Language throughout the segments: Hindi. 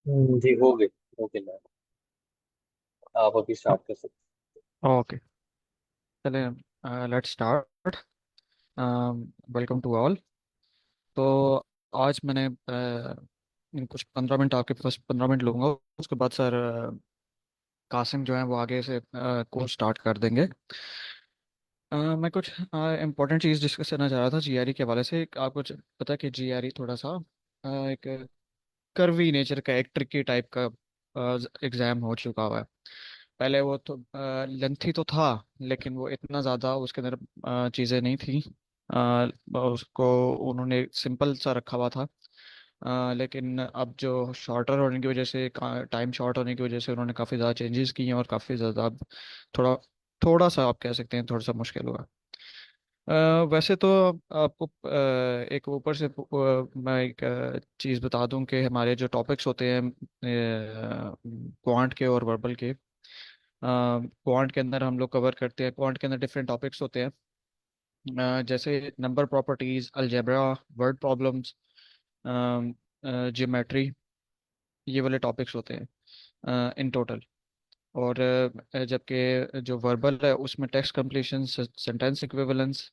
जी हो गए मैम। आप अभी स्टार्ट कर सकते ओके, चले। Let's start. Welcome to all. तो आज मैंने कुछ 15 मिनट, आपके पास 15 मिनट लूँगा। उसके बाद सर कासिम जो है वो आगे से कोर्स स्टार्ट कर देंगे। मैं कुछ इम्पोर्टेंट चीज़ डिस्कस करना चाह रहा था जीआरई के हवाले से। आपको पता है कि जीआरई थोड़ा सा एक कर्वी नेचर का, एक ट्रिकी टाइप का एग्ज़ाम हो चुका हुआ है। पहले वो तो लेंथी तो था, लेकिन वो इतना ज़्यादा उसके अंदर चीज़ें नहीं थी। उसको उन्होंने सिंपल सा रखा हुआ था। लेकिन अब जो शॉर्टर होने की वजह से, टाइम शॉर्ट होने की वजह से उन्होंने काफ़ी ज़्यादा चेंजेस किए हैं और काफ़ी ज़्यादा अब थोड़ा थोड़ा सा आप कह सकते हैं थोड़ा सा मुश्किल हुआ। वैसे तो आपको एक ऊपर से मैं एक चीज़ बता दूं कि हमारे जो टॉपिक्स होते हैं क्वांट के और वर्बल के। क्वांट के अंदर हम लोग कवर करते हैं, क्वांट के अंदर डिफरेंट टॉपिक्स होते हैं, जैसे number properties, algebra, word problems, geometry, ये वाले टॉपिक्स होते हैं इन टोटल। और जबकि जो वर्बल है उसमें text completion, sentence equivalence,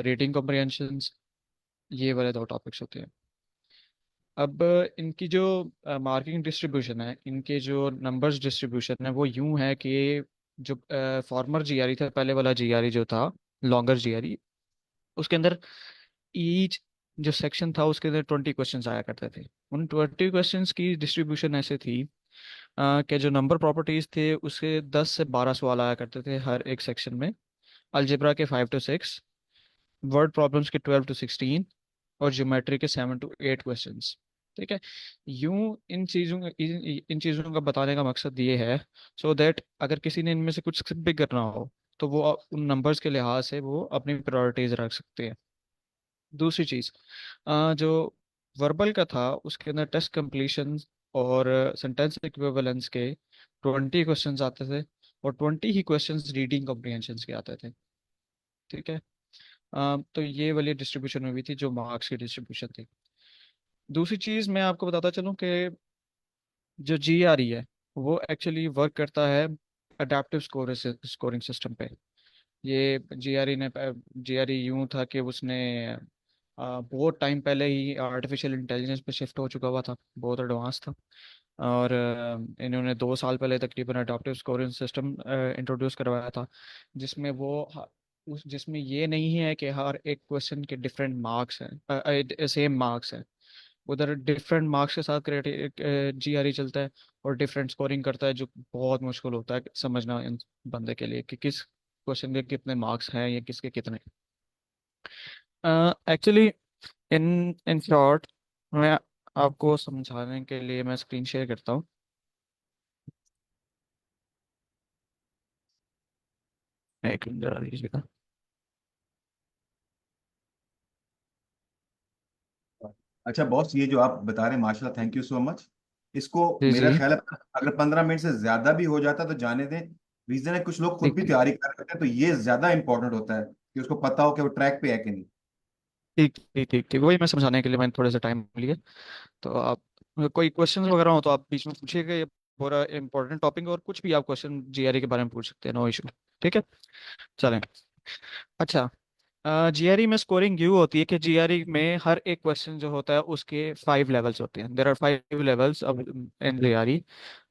reading comprehensions, ये वाले दो टॉपिक्स होते हैं। अब इनकी जो मार्किंग डिस्ट्रीब्यूशन है, इनके जो नंबर्स डिस्ट्रीब्यूशन है, वो यूं है कि जो फॉर्मर जीआरई था, पहले वाला जीआरई जो था, लॉन्गर जीआरई, उसके अंदर ईच जो सेक्शन था उसके अंदर 20 क्वेश्चंस आया करते थे। उन 20 क्वेश्चंस की डिस्ट्रीब्यूशन ऐसे थी कि जो नंबर प्रॉपर्टीज थे उसके 10 से 12 सवाल आया करते थे हर एक सेक्शन में, अलजेब्रा के 5 to 6, वर्ड प्रॉब्लम्स के 12 to 16, और ज्योमेट्री के 7 to 8 क्वेश्चंस। ठीक है। यूं इन चीज़ों का बताने का मकसद ये है, सो दैट अगर किसी ने इनमें से कुछ स्किप भी करना हो तो वो उन नंबर्स के लिहाज से वो अपनी प्रायोरिटीज रख सकते हैं। दूसरी चीज़, जो वर्बल का था उसके अंदर टेस्ट कंप्लीशन और सेंटेंस इक्विवेलेंस के 20 क्वेश्चंस आते थे, और 20 ही क्वेश्चंस रीडिंग कॉम्प्रिहेंशन के आते थे। ठीक है। तो ये वाली डिस्ट्रीब्यूशन हुई थी जो मार्क्स की डिस्ट्रीब्यूशन थी। दूसरी चीज़ मैं आपको बताता चलूँ कि जो जीआरई है वो एक्चुअली वर्क करता है अडेप्टिव स्कोरिंग सिस्टम पे। ये जीआरई यूं था कि उसने बहुत टाइम पहले ही आर्टिफिशियल इंटेलिजेंस पे शिफ्ट हो चुका हुआ था, बहुत एडवांस था। और इन्होंने 2 साल पहले तकरीबन अडॉप्टिव स्कोरिंग सिस्टम इंट्रोड्यूस करवाया था, जिसमें जिसमें ये नहीं है कि हर एक क्वेश्चन के डिफरेंट मार्क्स हैं, सेम मार्क्स हैं। उधर डिफरेंट मार्क्स के साथ जीआरई चलता है और डिफरेंट स्कोरिंग करता है, जो बहुत मुश्किल होता है समझना इन बंदे के लिए कि किस क्वेश्चन के कितने मार्क्स हैं या किसके कितने। एक्चुअली इन इन शॉर्ट, मैं आपको समझाने के लिए मैं स्क्रीन शेयर करता हूँ। एक मिनट जरा दीजिएगा। हैं। अच्छा बॉस, ये जो आप बता रहे हैं माशाल्लाह, थैंक यू सो मच। इसको जी मेरा जी। ख्याल है अगर 15 मिनट से ज्यादा भी हो जाता तो जाने दें। रीजन है कुछ लोग खुद ठीक भी ठीक तैयारी कर रहे हैं, तो ये ज्यादा इंपॉर्टेंट होता है कि उसको पता हो कि वो ट्रैक पे है कि नहीं। ठीक ठीक ठीक ठीक, वही मैं समझाने के लिए मैंने थोड़ा सा टाइम लिया। तो आप कोई क्वेश्चंस वगैरह हो तो आप बीच में पूछिएगा, ये पूरा इंपॉर्टेंट टॉपिक, और कुछ भी आप क्वेश्चन जीआरई के बारे में पूछ सकते हैं, नो इशू। ठीक है, चलें। अच्छा, जीआरई में स्कोरिंग यू होती है कि जीआरई में हर एक क्वेश्चन जो होता है उसके 5 लेवल्स होते हैं। देर आर 5 लेवल्स अब इन जीआरई,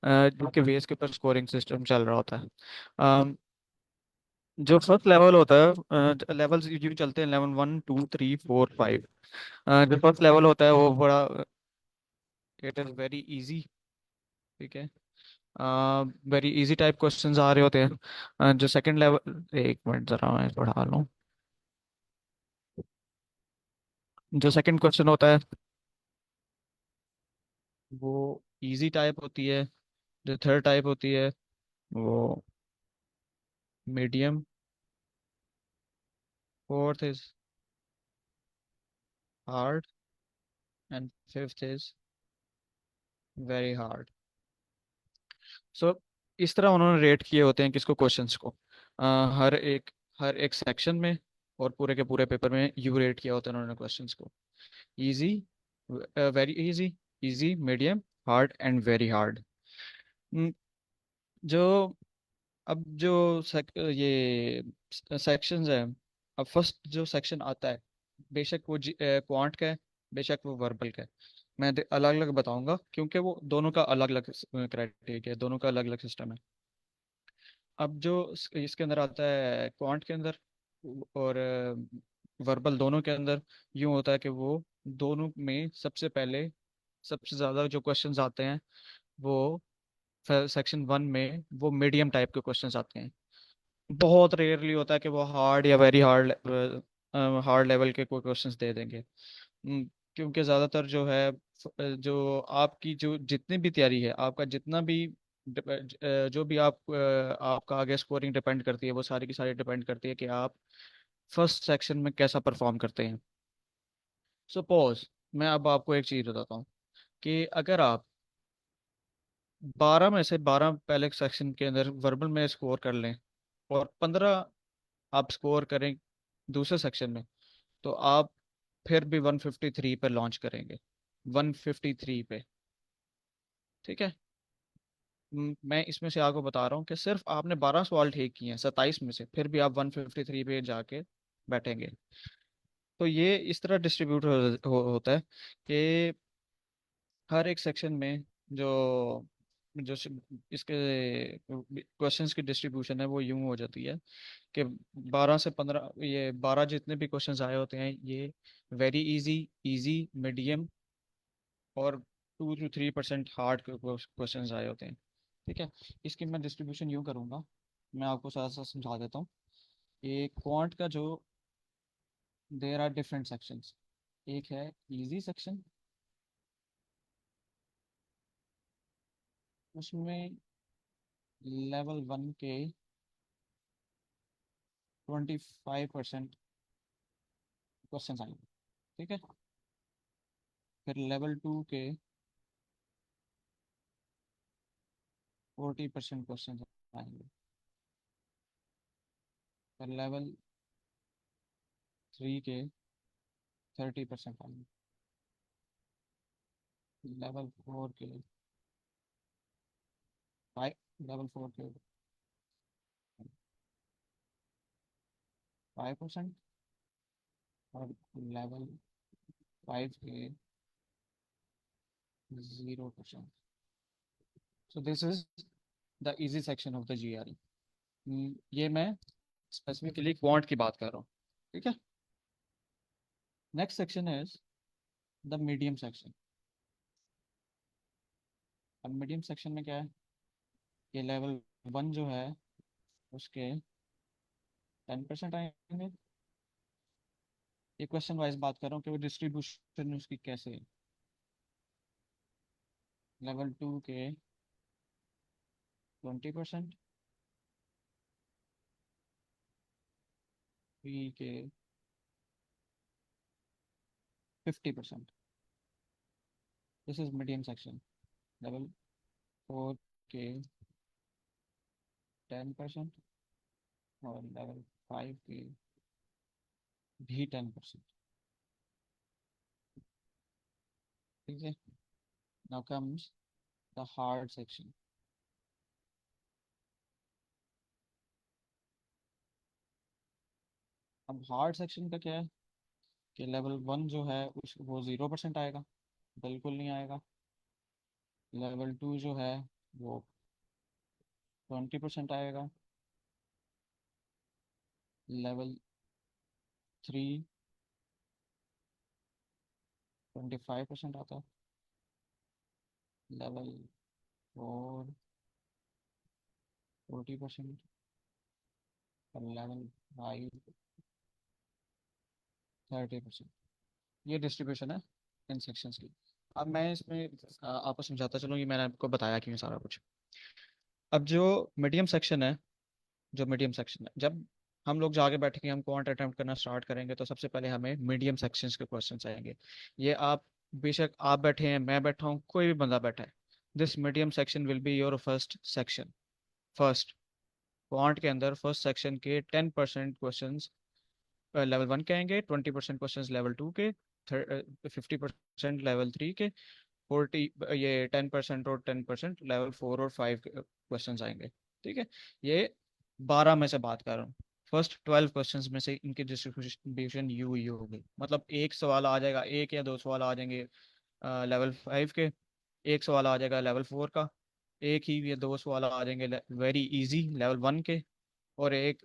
जिनके बेस के ऊपर स्कोरिंग सिस्टम चल रहा होता है। जो फर्स्ट लेवल होता है, लेवल्स यू चलते हैं, लेवल 1 2 3 4 5। जो फर्स्ट लेवल होता है वो बड़ा, इट इज़ वेरी इजी। ठीक है। वेरी इजी टाइप क्वेश्चंस आ रहे होते हैं। जो सेकंड लेवल, एक मिनट जरा मैं पढ़ा लूँ। जो सेकंड क्वेश्चन होता है वो इजी टाइप होती है। जो थर्ड टाइप होती है वो medium. Fourth is hard, and fifth is very hard. So इस तरह उन्होंने रेट किए होते हैं किसको, क्वेश्चंस को। हर एक सेक्शन में और पूरे के पूरे पेपर में यू रेट किया होता है उन्होंने क्वेश्चंस को। Easy, very easy, easy, medium, hard and very hard. जो अब जो ये सेक्शंस है। अब फर्स्ट जो सेक्शन आता है, बेशक वो क्वांट का है, बेशक वो वर्बल का है। मैं अलग अलग बताऊंगा क्योंकि वो दोनों का अलग अलग क्राइटेरिया है, दोनों का अलग अलग सिस्टम है। अब जो इसके अंदर आता है क्वांट के अंदर और वर्बल, दोनों के अंदर यूं होता है कि वो दोनों में सबसे ज़्यादा जो क्वेश्चंस आते हैं वो सेक्शन वन में वो मीडियम टाइप के क्वेश्चंस आते हैं। बहुत रेयरली होता है कि वो हार्ड या वेरी हार्ड हार्ड लेवल के कोई क्वेश्चंस दे देंगे। क्योंकि ज़्यादातर जो है जो आपकी जो जितनी भी तैयारी है, आपका जितना भी जो भी आपका आगे स्कोरिंग डिपेंड करती है, वो सारी की सारी डिपेंड करती है कि आप फर्स्ट सेक्शन में कैसा परफॉर्म करते हैं। सपोज मैं अब आपको एक चीज़ बताता हूँ कि अगर आप 12 में से 12 पहले सेक्शन के अंदर वर्बल में स्कोर कर लें और 15 आप स्कोर करें दूसरे सेक्शन में, तो आप फिर भी 153 पे लॉन्च करेंगे, 153 पे। ठीक है। मैं इसमें से आपको बता रहा हूँ कि सिर्फ आपने 12 सवाल ठीक किए हैं 27 में से, फिर भी आप 153 पे जाके बैठेंगे। तो ये इस तरह डिस्ट्रीब्यूट होता है कि हर एक सेक्शन में जो जो श- इसके क्वेश्चंस की डिस्ट्रीब्यूशन है वो यूं हो जाती है कि 12 से 15, ये 12 जितने भी क्वेश्चंस आए होते हैं ये वेरी इजी, इजी, मीडियम और 2 to 3% हार्ड क्वेश्चंस आए होते हैं। ठीक है। इसकी मैं डिस्ट्रीब्यूशन यूं करूंगा, मैं आपको साथ साथ समझा देता हूँ। ये क्वांट का जो देयर आर डिफरेंट सेक्शंस। एक है इजी सेक्शन, उसमें लेवल वन के 25% क्वेश्चन आएंगे। ठीक है। फिर लेवल टू के 40% क्वेश्चन आएंगे। फिर लेवल थ्री के 30% आएंगे। लेवल फोर के फाइव लेवल फोर के 5%। और लेवल फाइव के 0%। So this is the easy section of the GRE। ये मैं स्पेसिफिकली क्वांट की बात कर रहा हूँ। ठीक है। Next section is the medium section. अब मीडियम सेक्शन में क्या है, ये लेवल वन जो है उसके 10% आएंगे। ये क्वेश्चन वाइज बात कर रहा हूँ कि वो डिस्ट्रीब्यूशन उसकी कैसे है। लेवल टू के 20%, थ्री के 50%। This is medium section. Level four के 10% और लेवल फाइव के भी 10%। ठीक है। Now comes the hard section. अब हार्ड सेक्शन का क्या है कि लेवल वन जो है उस वो 0% आएगा, बिल्कुल नहीं आएगा। लेवल टू जो है वो 20% आएगा। लेवल थ्री 25% आता है। Level four 40%। और लेवल फाइव 30%। ये डिस्ट्रीब्यूशन है इन सेक्शंस की। अब मैं इसमें आपको समझाता चलूँ, ये मैंने आपको बताया क्यों सारा कुछ। अब जो मीडियम सेक्शन है, जो मीडियम सेक्शन है, जब हम लोग जाके बैठेंगे, हम क्वांट अटेम्प्ट करना स्टार्ट करेंगे, तो सबसे पहले हमें मीडियम सेक्शंस के क्वेश्चंस आएंगे। ये आप बेशक आप बैठे हैं, मैं बैठा हूँ, कोई भी बंदा बैठा है, this medium section will be your first section. First quant के अंदर फर्स्ट सेक्शन के 10% क्वेश्चन लेवल वन के आएंगे, 20% क्वेश्चन लेवल टू के, 50% लेवल थ्री के 40, ये 10% और 10%, लेवल 4 और 5 क्वेश्चन आएंगे। ठीक है, ये 12 में से बात कर रहा हूँ। फर्स्ट 12 क्वेश्चंस में से इनकी डिस्ट्रीब्यूशन यू ही होगी, मतलब एक सवाल आ जाएगा, एक या दो सवाल आ जाएंगे लेवल 5 के, एक सवाल आ जाएगा लेवल 4 का, एक ही या दो सवाल आ जाएंगे वेरी इजी लेवल 1 के, और एक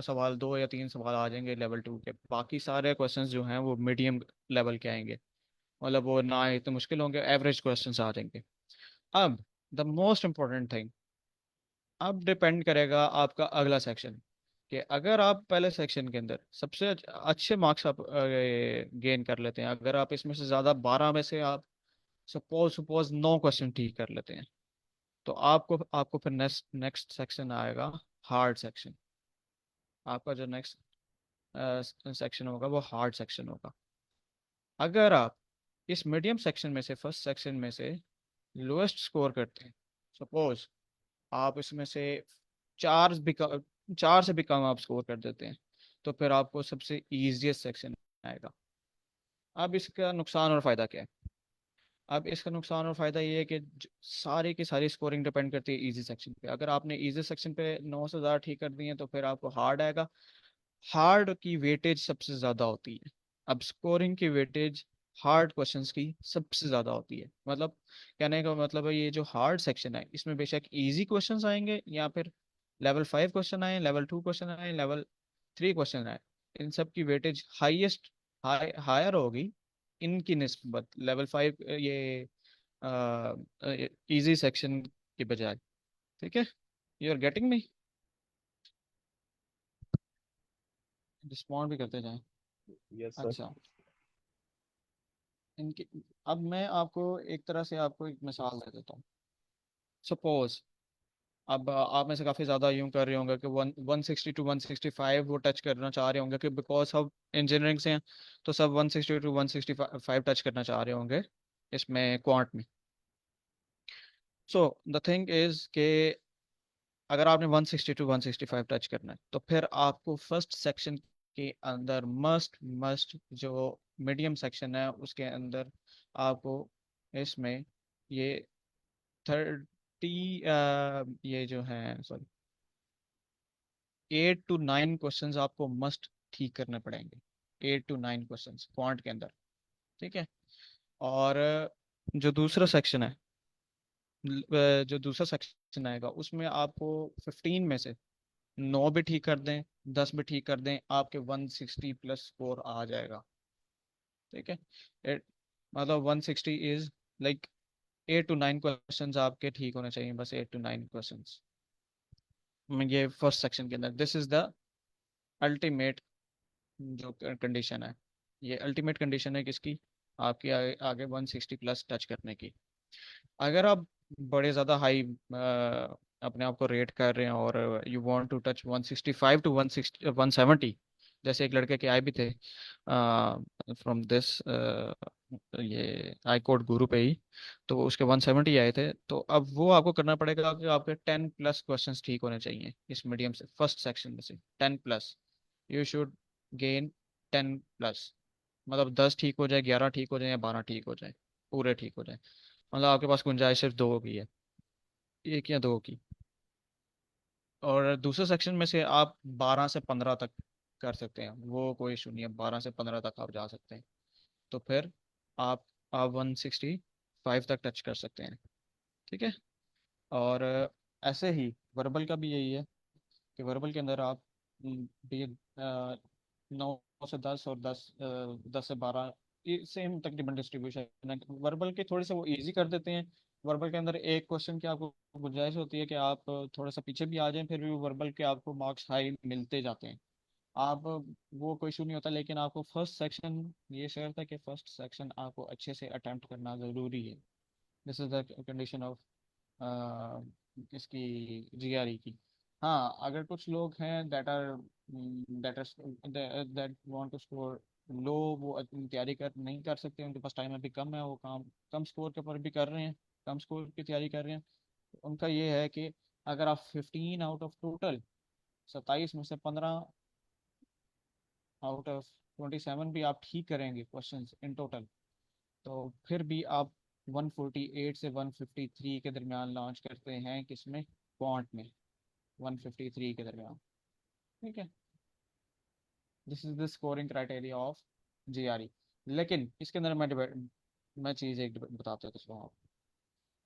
सवाल, दो या तीन सवाल आ जाएंगे लेवल 2 के। बाकी सारे क्वेश्चंस जो हैं वो मीडियम लेवल के आएंगे, मतलब वो ना इतने मुश्किल होंगे, एवरेज क्वेश्चंस आ जाएंगे। अब द मोस्ट इम्पोर्टेंट थिंग, अब डिपेंड करेगा आपका अगला सेक्शन, कि अगर आप पहले सेक्शन के अंदर सबसे अच्छे मार्क्स आप गेन कर लेते हैं, अगर आप इसमें से ज़्यादा 12 में से आप सपोज सपोज 9 क्वेश्चन ठीक कर लेते हैं, तो आपको आपको फिर नेक्स्ट नेक्स्ट सेक्शन आएगा, हार्ड सेक्शन। आपका जो नेक्स्ट सेक्शन होगा वो हार्ड सेक्शन होगा। अगर आप इस मीडियम सेक्शन में से, फर्स्ट सेक्शन में से लोएस्ट स्कोर करते हैं, सपोज आप इसमें से चार भी चार से भी कम आप स्कोर कर देते हैं, तो फिर आपको सबसे ईजीएस्ट सेक्शन आएगा। अब इसका नुकसान और फायदा क्या है? अब इसका नुकसान और फायदा ये है कि सारी की सारी स्कोरिंग डिपेंड करती है इजी सेक्शन पे। अगर आपने इजी सेक्शन पे 9 से ज़्यादा ठीक कर दिए तो फिर आपको हार्ड आएगा। हार्ड की वेटेज सबसे ज़्यादा होती है। अब स्कोरिंग की वेटेज हार्ड क्वेश्चंस की सबसे ज़्यादा होती है। मतलब कहने का मतलब है, ये जो हार्ड सेक्शन है इसमें बेशक इजी क्वेश्चंस आएंगे, या फिर लेवल 5 क्वेश्चन आए, लेवल 2 क्वेश्चन आए, लेवल 3 क्वेश्चन आए, इन सब की वेटेज हाईएस्ट हायर होगी इनकी निस्बत लेवल 5, ये इजी सेक्शन के बजाय। ठीक है, you are getting me? Respond भी करते जाएं। Yes sir. अच्छा, इनकी, अब मैं आपको एक तरह से आपको एक मिसाल दे देता हूँ। सपोज अब आप में से काफ़ी ज़्यादा यूं कर रहे होंगे कि 160 to 165 वो टच करना चाह रहे होंगे, कि बिकॉज सब इंजीनियरिंग से हैं, तो सब 160 to 165 टच करना चाह रहे होंगे इसमें क्वांट में। सो द थिंग इज के अगर आपने 160 to 165 टच करना है, तो फिर आपको फर्स्ट सेक्शन के अंदर मस्ट मस्ट जो मीडियम सेक्शन है उसके अंदर आपको इसमें ये 30, ये जो है सॉरी 8 to 9 क्वेश्चंस आपको मस्ट ठीक करने पड़ेंगे। 8 to 9 क्वेश्चंस क्वांट के अंदर। ठीक है, और जो दूसरा सेक्शन है, जो दूसरा सेक्शन आएगा उसमें आपको 15 में से 9 भी ठीक कर दें, 10 भी ठीक कर दें, आपके 160 प्लस स्कोर आ जाएगा। ठीक है, It- मतलब 160 इज लाइक 8 to 9 क्वेश्चंस आपके ठीक होने चाहिए, बस 8 to 9 क्वेश्चंस। ये फर्स्ट सेक्शन के अंदर दिस इज द अल्टीमेट जो कंडीशन है। ये अल्टीमेट कंडीशन है किसकी? आपकी आगे 160 प्लस टच करने की। अगर आप बड़े ज़्यादा हाई अपने आप को रेट कर रहे हैं और you want to touch 165 to 170, जैसे एक लड़के के आए भी थे फ्रॉम दिस ये आई कोड गुरु पे ही, तो उसके 170 आए थे। तो अब वो आपको करना पड़ेगा कि आपके 10 प्लस क्वेश्चंस ठीक होने चाहिए इस मीडियम से, फर्स्ट सेक्शन में से 10 plus. You should gain 10 plus, मतलब 10 ठीक हो जाए, 11 ठीक हो जाए, या 12 ठीक हो जाए, पूरे ठीक हो जाए। मतलब आपके पास गुंजाइश सिर्फ दो की है, एक या दो की। और दूसरे सेक्शन में से आप 12 से 15 तक कर सकते हैं, वो कोई इशू नहीं है, 12 से 15 तक आप जा सकते हैं। तो फिर आप 165 तक टच कर सकते हैं। ठीक है, और ऐसे ही वर्बल का भी यही है, कि वर्बल के अंदर आप भी 9 से 10 और 10 से 12, ये सेम तकरीबन डिस्ट्रीब्यूशन है। वर्बल के थोड़े से वो इजी कर देते हैं। वर्बल के अंदर एक क्वेश्चन की आपको गुंजाइश होती है कि आप थोड़ा सा पीछे भी आ जाएं, फिर भी वर्बल के आपको मार्क्स हाई मिलते जाते हैं। आप वो कोई इशू नहीं होता, लेकिन आपको फर्स्ट सेक्शन, ये शर्त है कि फर्स्ट सेक्शन आपको अच्छे से अटेम्प्ट करना ज़रूरी है। This is the condition of इसकी जीआरई की। हाँ, अगर कुछ लोग हैं that want to score low, वो अपनी तैयारी कर नहीं कर सकते, उनके पास टाइम अभी कम है, वो काम कम स्कोर के ऊपर भी कर रहे हैं, कम स्कोर की तैयारी कर रहे हैं। उनका ये है कि अगर आप 15 आउट ऑफ टोटल 27 में से 15 आउट ऑफ 27 भी आप ठीक करेंगे क्वेश्चंस इन टोटल, तो फिर भी आप 148 से 153 के दरमियान लॉन्च करते हैं, किसमें, क्वांट में, 153 के दरमियान। ठीक है, this is the scoring criteria of GRE. लेकिन इसके अंदर मैं चीज़ एक बताता हूँ आपको।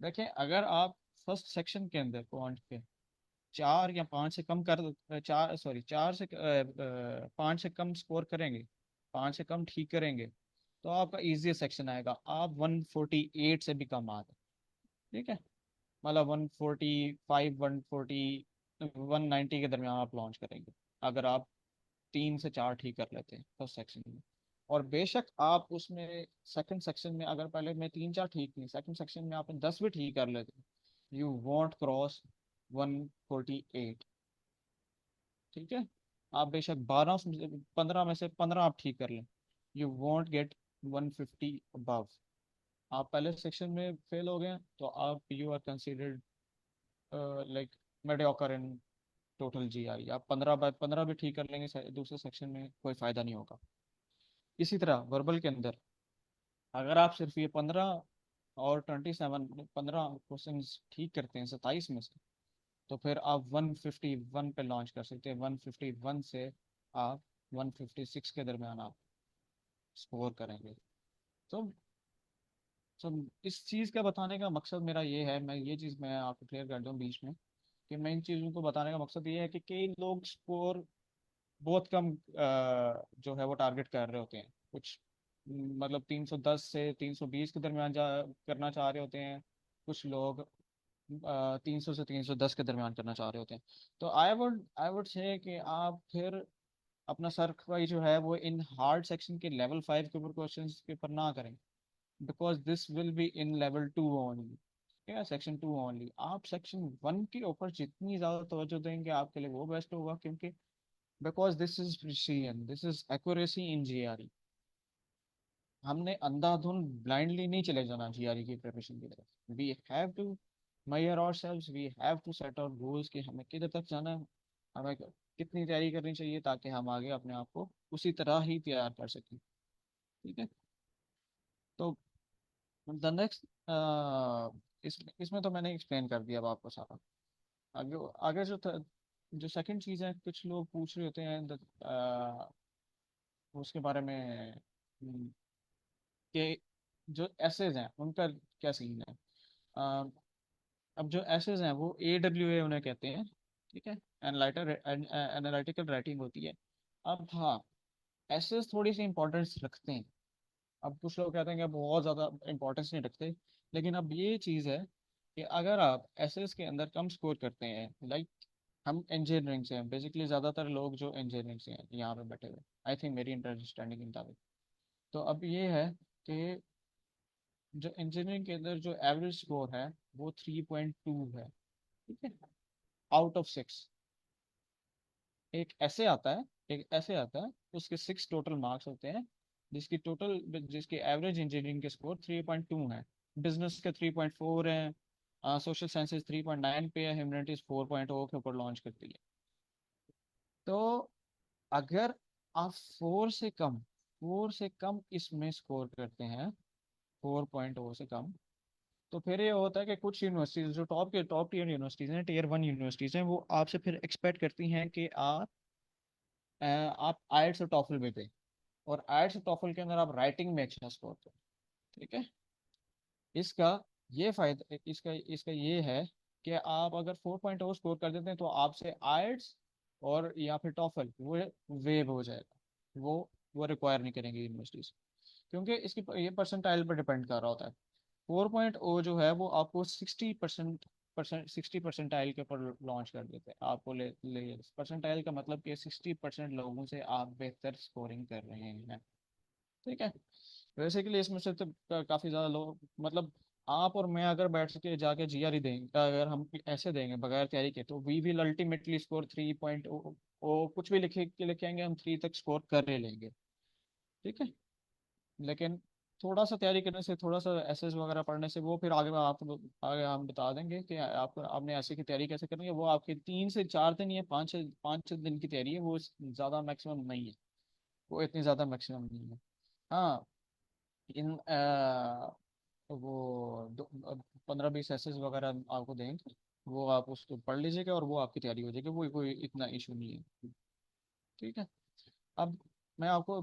देखिए, अगर आप फर्स्ट सेक्शन के अंदर क्वांट के 4 या 5 से कम कर, 4 से 5 से कम स्कोर करेंगे, 5 से कम ठीक करेंगे, तो आपका इजी सेक्शन आएगा, आप 148 से भी कम आ गए। ठीक है, मतलब 145, 190 के दरमियान आप लॉन्च करेंगे, अगर आप 3 से 4 ठीक कर लेते हैं फर्स्ट सेक्शन में। और बेशक आप उसमें सेकंड सेक्शन में, अगर पहले में 3 4 ठीक नहीं, सेकंड सेक्शन में आपने 10 भी ठीक कर लेते, यू वॉन्ट क्रॉस 148। ठीक है, आप बेशक 15 में से 15 आप ठीक कर लें, यू वॉन्ट गेट 150 अबव। आप पहले सेक्शन में फेल हो गए तो आप, you are considered like mediocre in total GRE. आप 15 भी ठीक कर लेंगे दूसरे सेक्शन में, कोई फायदा नहीं होगा। इसी तरह वर्बल के अंदर, अगर आप सिर्फ ये 15 और 27, 15 क्वेश्चन ठीक करते हैं 27 में से, तो फिर आप 151 पे लॉन्च कर सकते हैं। 151 से आप 156 के दरमियान आप स्कोर करेंगे। तो तो इस चीज़ का बताने का मकसद मेरा ये है, मैं ये चीज़ मैं आपको क्लियर कर दूं बीच में, कि मैं इन चीज़ों को बताने का मकसद ये है कि कई लोग स्कोर बहुत कम जो है वो टारगेट कर रहे होते हैं। कुछ मतलब 310 से 320 के दरमियान जा करना चाह रहे होते हैं, कुछ लोग 300 से 310 के दरमियान करना चाह रहे होते हैं। तो आई वुड से कि आप फिर अपना सर खपाई जो है वो इन हार्ड सेक्शन के लेवल 5 के ऊपर क्वेश्चन के ऊपर ना करें, because this will be in level 2 only. क्या, सेक्शन 2 ओनली। आप सेक्शन 1 के ऊपर जितनी ज़्यादा तवज्जो देंगे आपके लिए वो बेस्ट होगा, क्योंकि because this is precision, this is accuracy in GRE. हमने अंधाधुन ब्लाइंडली नहीं चले जाना जीआरई की प्रिपरेशन की तरफ। We have to measure ourselves, we have to set our goals कि हमें किधर तक जाना है, हमें कितनी तैयारी करनी चाहिए, ताकि हम आगे अपने आप को उसी तरह ही तैयार कर सकें। ठीक है, तो द नेक्स्ट, इसमें तो मैंने एक्सप्लेन कर दिया अब आपको सारा। आगे आगे जो सेकंड चीज़ है, कुछ लोग पूछ रहे होते हैं उसके बारे में, कि जो एसेज हैं उनका क्या सीन है। अ, अब जो एसेज हैं वो AWA उन्हें कहते हैं। ठीक है, एनालिटिकल राइटिंग होती है। अब हाँ, एसेज थोड़ी सी इंपॉर्टेंस रखते हैं। अब कुछ लोग कहते हैं कि बहुत ज़्यादा इंपॉर्टेंस नहीं रखते, लेकिन अब ये चीज़ है कि अगर आप एसेज के अंदर कम स्कोर करते हैं, लाइक हम इंजीनियरिंग से हैं बेसिकली, ज़्यादातर लोग जो इंजीनियरिंग से हैं यहाँ पे बैठे हुए, आई थिंक मेरी अंडरस्टैंडिंग के मुताबिक। तो अब ये है कि जो इंजीनियरिंग के अंदर जो एवरेज स्कोर है वो 3.2 है। ठीक है, आउट ऑफ 6। एक ऐसे आता है उसके 6 टोटल मार्क्स होते हैं, जिसकी एवरेज इंजीनियरिंग के स्कोर 3.2 है। बिजनेस के 3.4 है, सोशल साइंसेज 3.9 पे है, ह्यूमैनिटीज 4.0 के ऊपर लॉन्च करती है। तो अगर आप 4 से कम इसमें स्कोर करते हैं, 4.0 से कम, तो फिर ये होता है कि कुछ यूनिवर्सिटीज जो टॉप टीयर यूनिवर्सिटीज हैं, टियर 1 यूनिवर्सिटीज हैं, वो आपसे फिर एक्सपेक्ट करती हैं कि आप आइट्स और टॉफल में दें, और आइट्स और टॉफल के अंदर आप राइटिंग में अच्छा स्कोर करें। ठीक है, इसका इसका ये है कि आप अगर 4.0 स्कोर कर देते हैं तो आपसे आइट्स और या फिर टॉफल वो वेव हो जाएगा, वो रिक्वायर नहीं करेंगे यूनिवर्सिटीज, क्योंकि इसकी ये परसेंटाइल पर डिपेंड कर रहा होता है। 4.0 जो है वो आपको 60 परसेंटाइल के ऊपर लॉन्च कर देते हैं। आपको ले परसेंटाइल का मतलब कि 60% लोगों से आप बेहतर स्कोरिंग कर रहे हैं। ठीक है, वैसे के लिए इसमें से तो काफ़ी ज़्यादा लोग, मतलब आप और मैं अगर बैठ के जाके जीआरई देंगे, अगर हम ऐसे देंगे बगैर तैयारी के, तो वी विल अल्टीमेटली स्कोर 3.0। ओ कुछ भी लिखेंगे हम 3 तक स्कोर कर ही लेंगे। ठीक है, लेकिन थोड़ा सा तैयारी करने से, थोड़ा सा एसएस वगैरह पढ़ने से, वो फिर आगे हम बता देंगे कि आपने ऐसे की तैयारी कैसे करनी है। वो आपके 3 से 4 दिन या 5 6 दिन की तैयारी है, वो ज़्यादा मैक्सिमम नहीं है, वो इतनी ज़्यादा मैक्सिमम नहीं है। हाँ, इन वो 15-20 एसेस वगैरह आपको देंगे, वो आप उसको पढ़ लीजिएगा और वो आपकी तैयारी हो जाएगी, वो कोई इतना इशू नहीं है। ठीक है। अब मैं आपको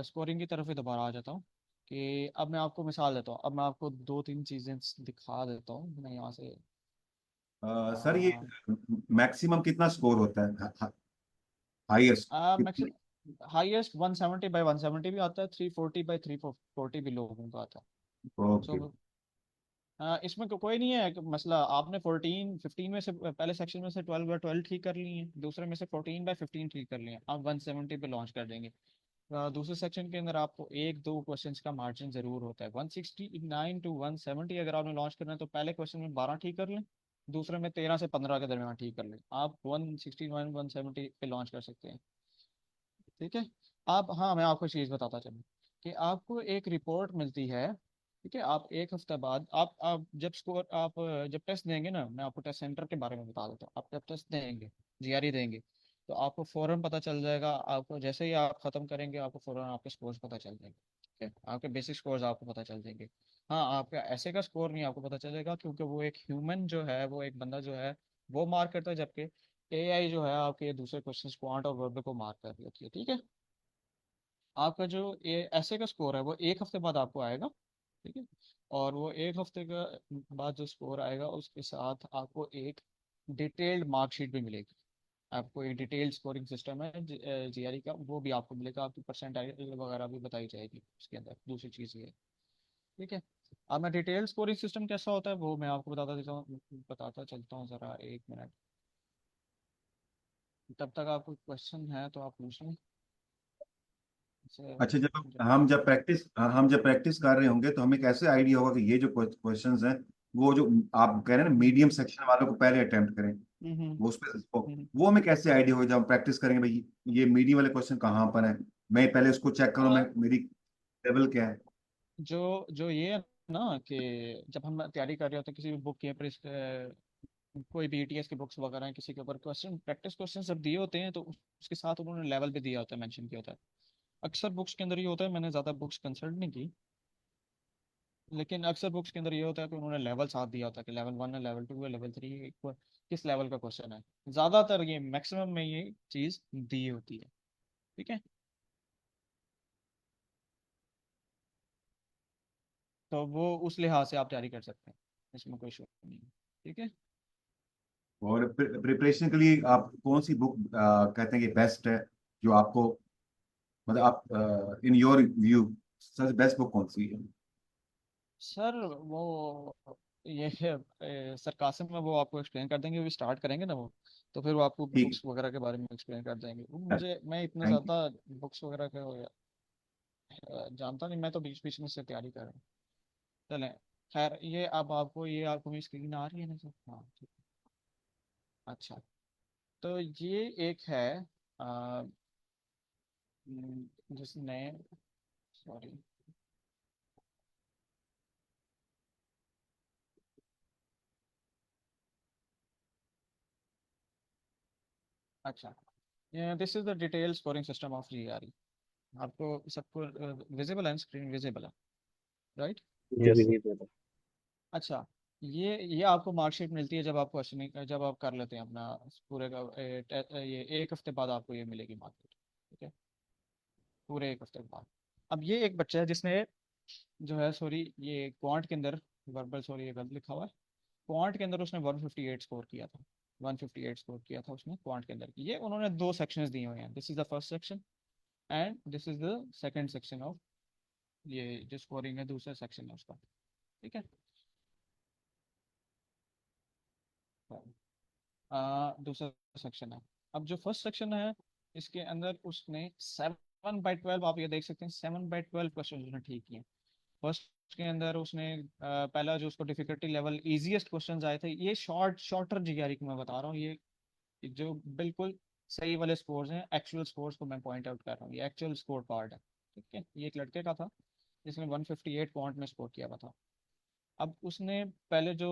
स्कोरिंग की तरफ ही दोबारा आ जाता हूँ कि अब मैं आपको मिसाल देता हूँ। अब मैं आपको 2-3 चीज़ें दिखा देता हूँ, मैं यहाँ से सर ये मैक्सिमम कितना स्कोर होता है, हाईएस्ट कितने? मैक्सिमम हाईएस्ट 170/170 भी आता है, 340/340 भी लोगों का आता है। ओके। सो इसमें कोई नहीं है कि मसला। आपने 14-15 में से पहले सेक्शन में से 12/12 ठीक कर लिए हैं, दूसरे में से 14/15 ठीक कर लिए हैं, आप 170 पे लॉन्च कर देंगे। दूसरे सेक्शन के अंदर आपको एक दो क्वेश्चंस का मार्जिन जरूर होता है, 169 to 170 अगर आपने लॉन्च करना है तो पहले क्वेश्चन में 12 ठीक कर लें, दूसरे में 13 से 15 के दरमियान ठीक कर लें, आप 169-170 पे लॉन्च कर सकते हैं। ठीक है। आप, हाँ, मैं आपको चीज़ बताता चलूँ कि आपको एक रिपोर्ट मिलती है। ठीक है। आप एक हफ्ते बाद आप जब स्कोर आप जब टेस्ट देंगे ना, मैं आपको टेस्ट सेंटर के बारे में बता देता हूँ। आप जब टेस्ट देंगे, जीआरई देंगे, तो आपको फ़ौरन पता चल जाएगा। आपको जैसे ही आप ख़त्म करेंगे, आपको फ़ौरन आपके स्कोर्स पता चल जाएंगे। ठीक है। आपके बेसिक स्कोर्स आपको पता चल जाएंगे। हाँ, आपका ऐसे का स्कोर नहीं आपको पता चलेगा, क्योंकि वो एक ह्यूमन जो है, वो एक बंदा जो है, वो मार्क करता है, जबकि एआई जो है आपके दूसरे क्वेश्चंस क्वांट और वर्ब को मार्क कर लेती है। ठीक है। आपका जो ऐसे का स्कोर है वो एक हफ्ते बाद आपको आएगा। ठीक है। और वो एक हफ्ते का बाद जो स्कोर आएगा, उसके साथ आपको एक डिटेल्ड मार्कशीट भी मिलेगी। आपको एक डिटेल्ड स्कोरिंग सिस्टम है जीआरई का, वो भी आपको मिलेगा, आपकी परसेंटाइल वगैरह भी बताई जाएगी उसके अंदर। दूसरी चीज़ ये है। ठीक है। अब मैं डिटेल्ड स्कोरिंग सिस्टम कैसा होता है वो मैं आपको बताता चलता हूँ, ज़रा 1 मिनट। तब तक आपको क्वेश्चन है तो आप पूछ लें। अच्छा, जैसे- हम जब प्रैक्टिस कर रहे होंगे तो हमें कैसे आइडिया होगा कि ये जो क्वेश्चंस हैं, वो जो आप कह रहे हैं ना हम्म मीडियम सेक्शन वालों को पहले अटेम्प्ट करें, हम्म हम्म वो उस पे हम्म। वो हमें कैसे आइडिया होगा जब हम प्रैक्टिस करेंगे भाई ये मीडियम वाले क्वेश्चन कहाँ पर है, मैं पहले उसको चेक करूँ, मैं मेरी लेवल क्या है? जो जो ये है ना कि जब हम तैयारी कर रहे होते हैं किसी भी बुक के ऊपर, कोई भी ईटीएस की बुक्स वगैरह हैं, किसी के ऊपर क्वेश्चन प्रैक्टिस क्वेश्चन जब दिए होते हैं, तो उसके साथ उन्होंने लेवल भी दिया होता है, मेंशन किया होता है। अक्सर बुक्स के अंदर ये होता है, मैंने ज़्यादा बुक्स कंसल्ट नहीं की, लेकिन अक्सर बुक्स के अंदर ये होता है कि उन्होंने लेवल साथ दिया होता है कि लेवल 1 है, लेवल 2 है, लेवल 3 है, किस लेवल का क्वेश्चन है। ज़्यादातर ये मैक्सिमम में ये चीज़ दी होती है। ठीक है। तो वो उस लिहाज से आप तैयारी कर सकते हैं, इसमें कोई इशू नहीं है। ठीक है। और प्रिपरेशन के लिए आप कौन सी बुक कहते हैं कि बेस्ट है, जो आपको, मतलब आप इन योर व्यू सबसे बेस्ट बुक कौन सी है? सर वो ये सरकासम में वो आपको एक्सप्लेन कर देंगे, वो स्टार्ट करेंगे ना वो, तो फिर वो आपको ठीक बुक्स वगैरह के बारे में एक्सप्लेन कर देंगे। वो है, मुझे, मैं इतना थैंक यू। ज़्यादा बुक्स वगैरह का जानता नहीं, मैं तो बीच बीच में से तैयारी कर रहा हूँ। चलें। खैर, ये अब आपको, ये आपको मेरी स्क्रीन आ रही है ना सर? हाँ, ठीक है। अच्छा, तो ये एक है अ, जिसने, सॉरी, अच्छा, this is the detail scoring system of GRE. आपको सबको विजिबल है, स्क्रीन विजिबल है, राइट? Yes sir. अच्छा, ये आपको मार्कशीट मिलती है जब आप क्वेश्चनिंग जब आप कर लेते हैं अपना पूरे का ये एक हफ्ते बाद आपको ये मिलेगी मार्कशीट। ठीक है। पूरे एक हफ्ते बाद। अब ये एक बच्चा है जिसने जो है, सॉरी, ये क्वांट के अंदर, वर्बल, सॉरी ये गलत लिखा हुआ है, क्वांट के अंदर उसने 158 स्कोर किया था। 158 स्कोर किया था उसने क्वांट के अंदर। ये उन्होंने दो सेक्शंस दिए हुए हैं, this is the first section and this is the second section of, ये जो स्कोरिंग है दूसरा सेक्शन है उसका। ठीक है। दूसरा सेक्शन है। अब जो फर्स्ट सेक्शन है, इसके अंदर उसने 7/12, आप ये देख सकते हैं, 7/12 क्वेश्चन उसने ठीक किए। फर्स्ट के अंदर उसने पहला जो उसको डिफिकल्टी लेवल इजीएस्ट क्वेश्चंस आए थे, ये शॉर्टर जीआरई को मैं बता रहा हूँ, ये जो बिल्कुल सही वाले स्कोर्स हैं, एक्चुअल स्कोर्स को मैं पॉइंट आउट कर रहा हूँ, ये एक्चुअल स्कोर कार्ड है। ठीक है। ये एक लड़के का था जिसने 158 पॉइंट में स्कोर किया हुआ था। अब उसने पहले जो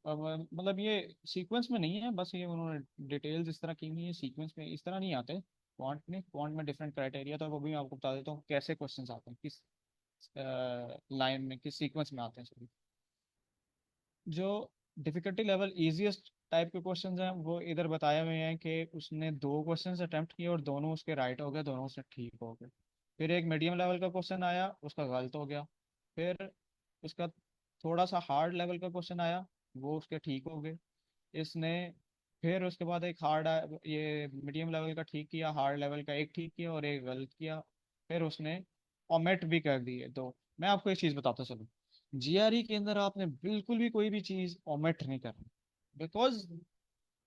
मतलब ये सीक्वेंस में नहीं है, बस ये उन्होंने डिटेल्स इस तरह की हुई है, सीक्वेंस में इस तरह नहीं आते। क्वांट में डिफरेंट क्राइटेरिया, तो वो भी मैं आपको बता देता हूँ कैसे क्वेश्चंस आते हैं, किस लाइन में, किस सीक्वेंस में आते हैं सभी। जो डिफिकल्टी लेवल इजीएस्ट टाइप के क्वेश्चंस हैं वो इधर बताए हुए हैं कि उसने 2 क्वेश्चंस अटेम्प्ट किए और दोनों उसके राइट हो गए, दोनों उससे ठीक हो गए। फिर एक मीडियम लेवल का क्वेश्चन आया, उसका गलत हो गया। फिर उसका थोड़ा सा हार्ड लेवल का क्वेश्चन आया, वो उसके ठीक हो गए। इसने फिर उसके बाद एक हार्ड, ये मीडियम लेवल का ठीक किया, हार्ड लेवल का एक ठीक किया और एक गलत किया। फिर उसने ओमिट भी कर दिए। तो मैं आपको एक चीज़ बताता चलूँ, जीआरई के अंदर आपने बिल्कुल भी कोई भी चीज़ ओमिट नहीं करनी, बिकॉज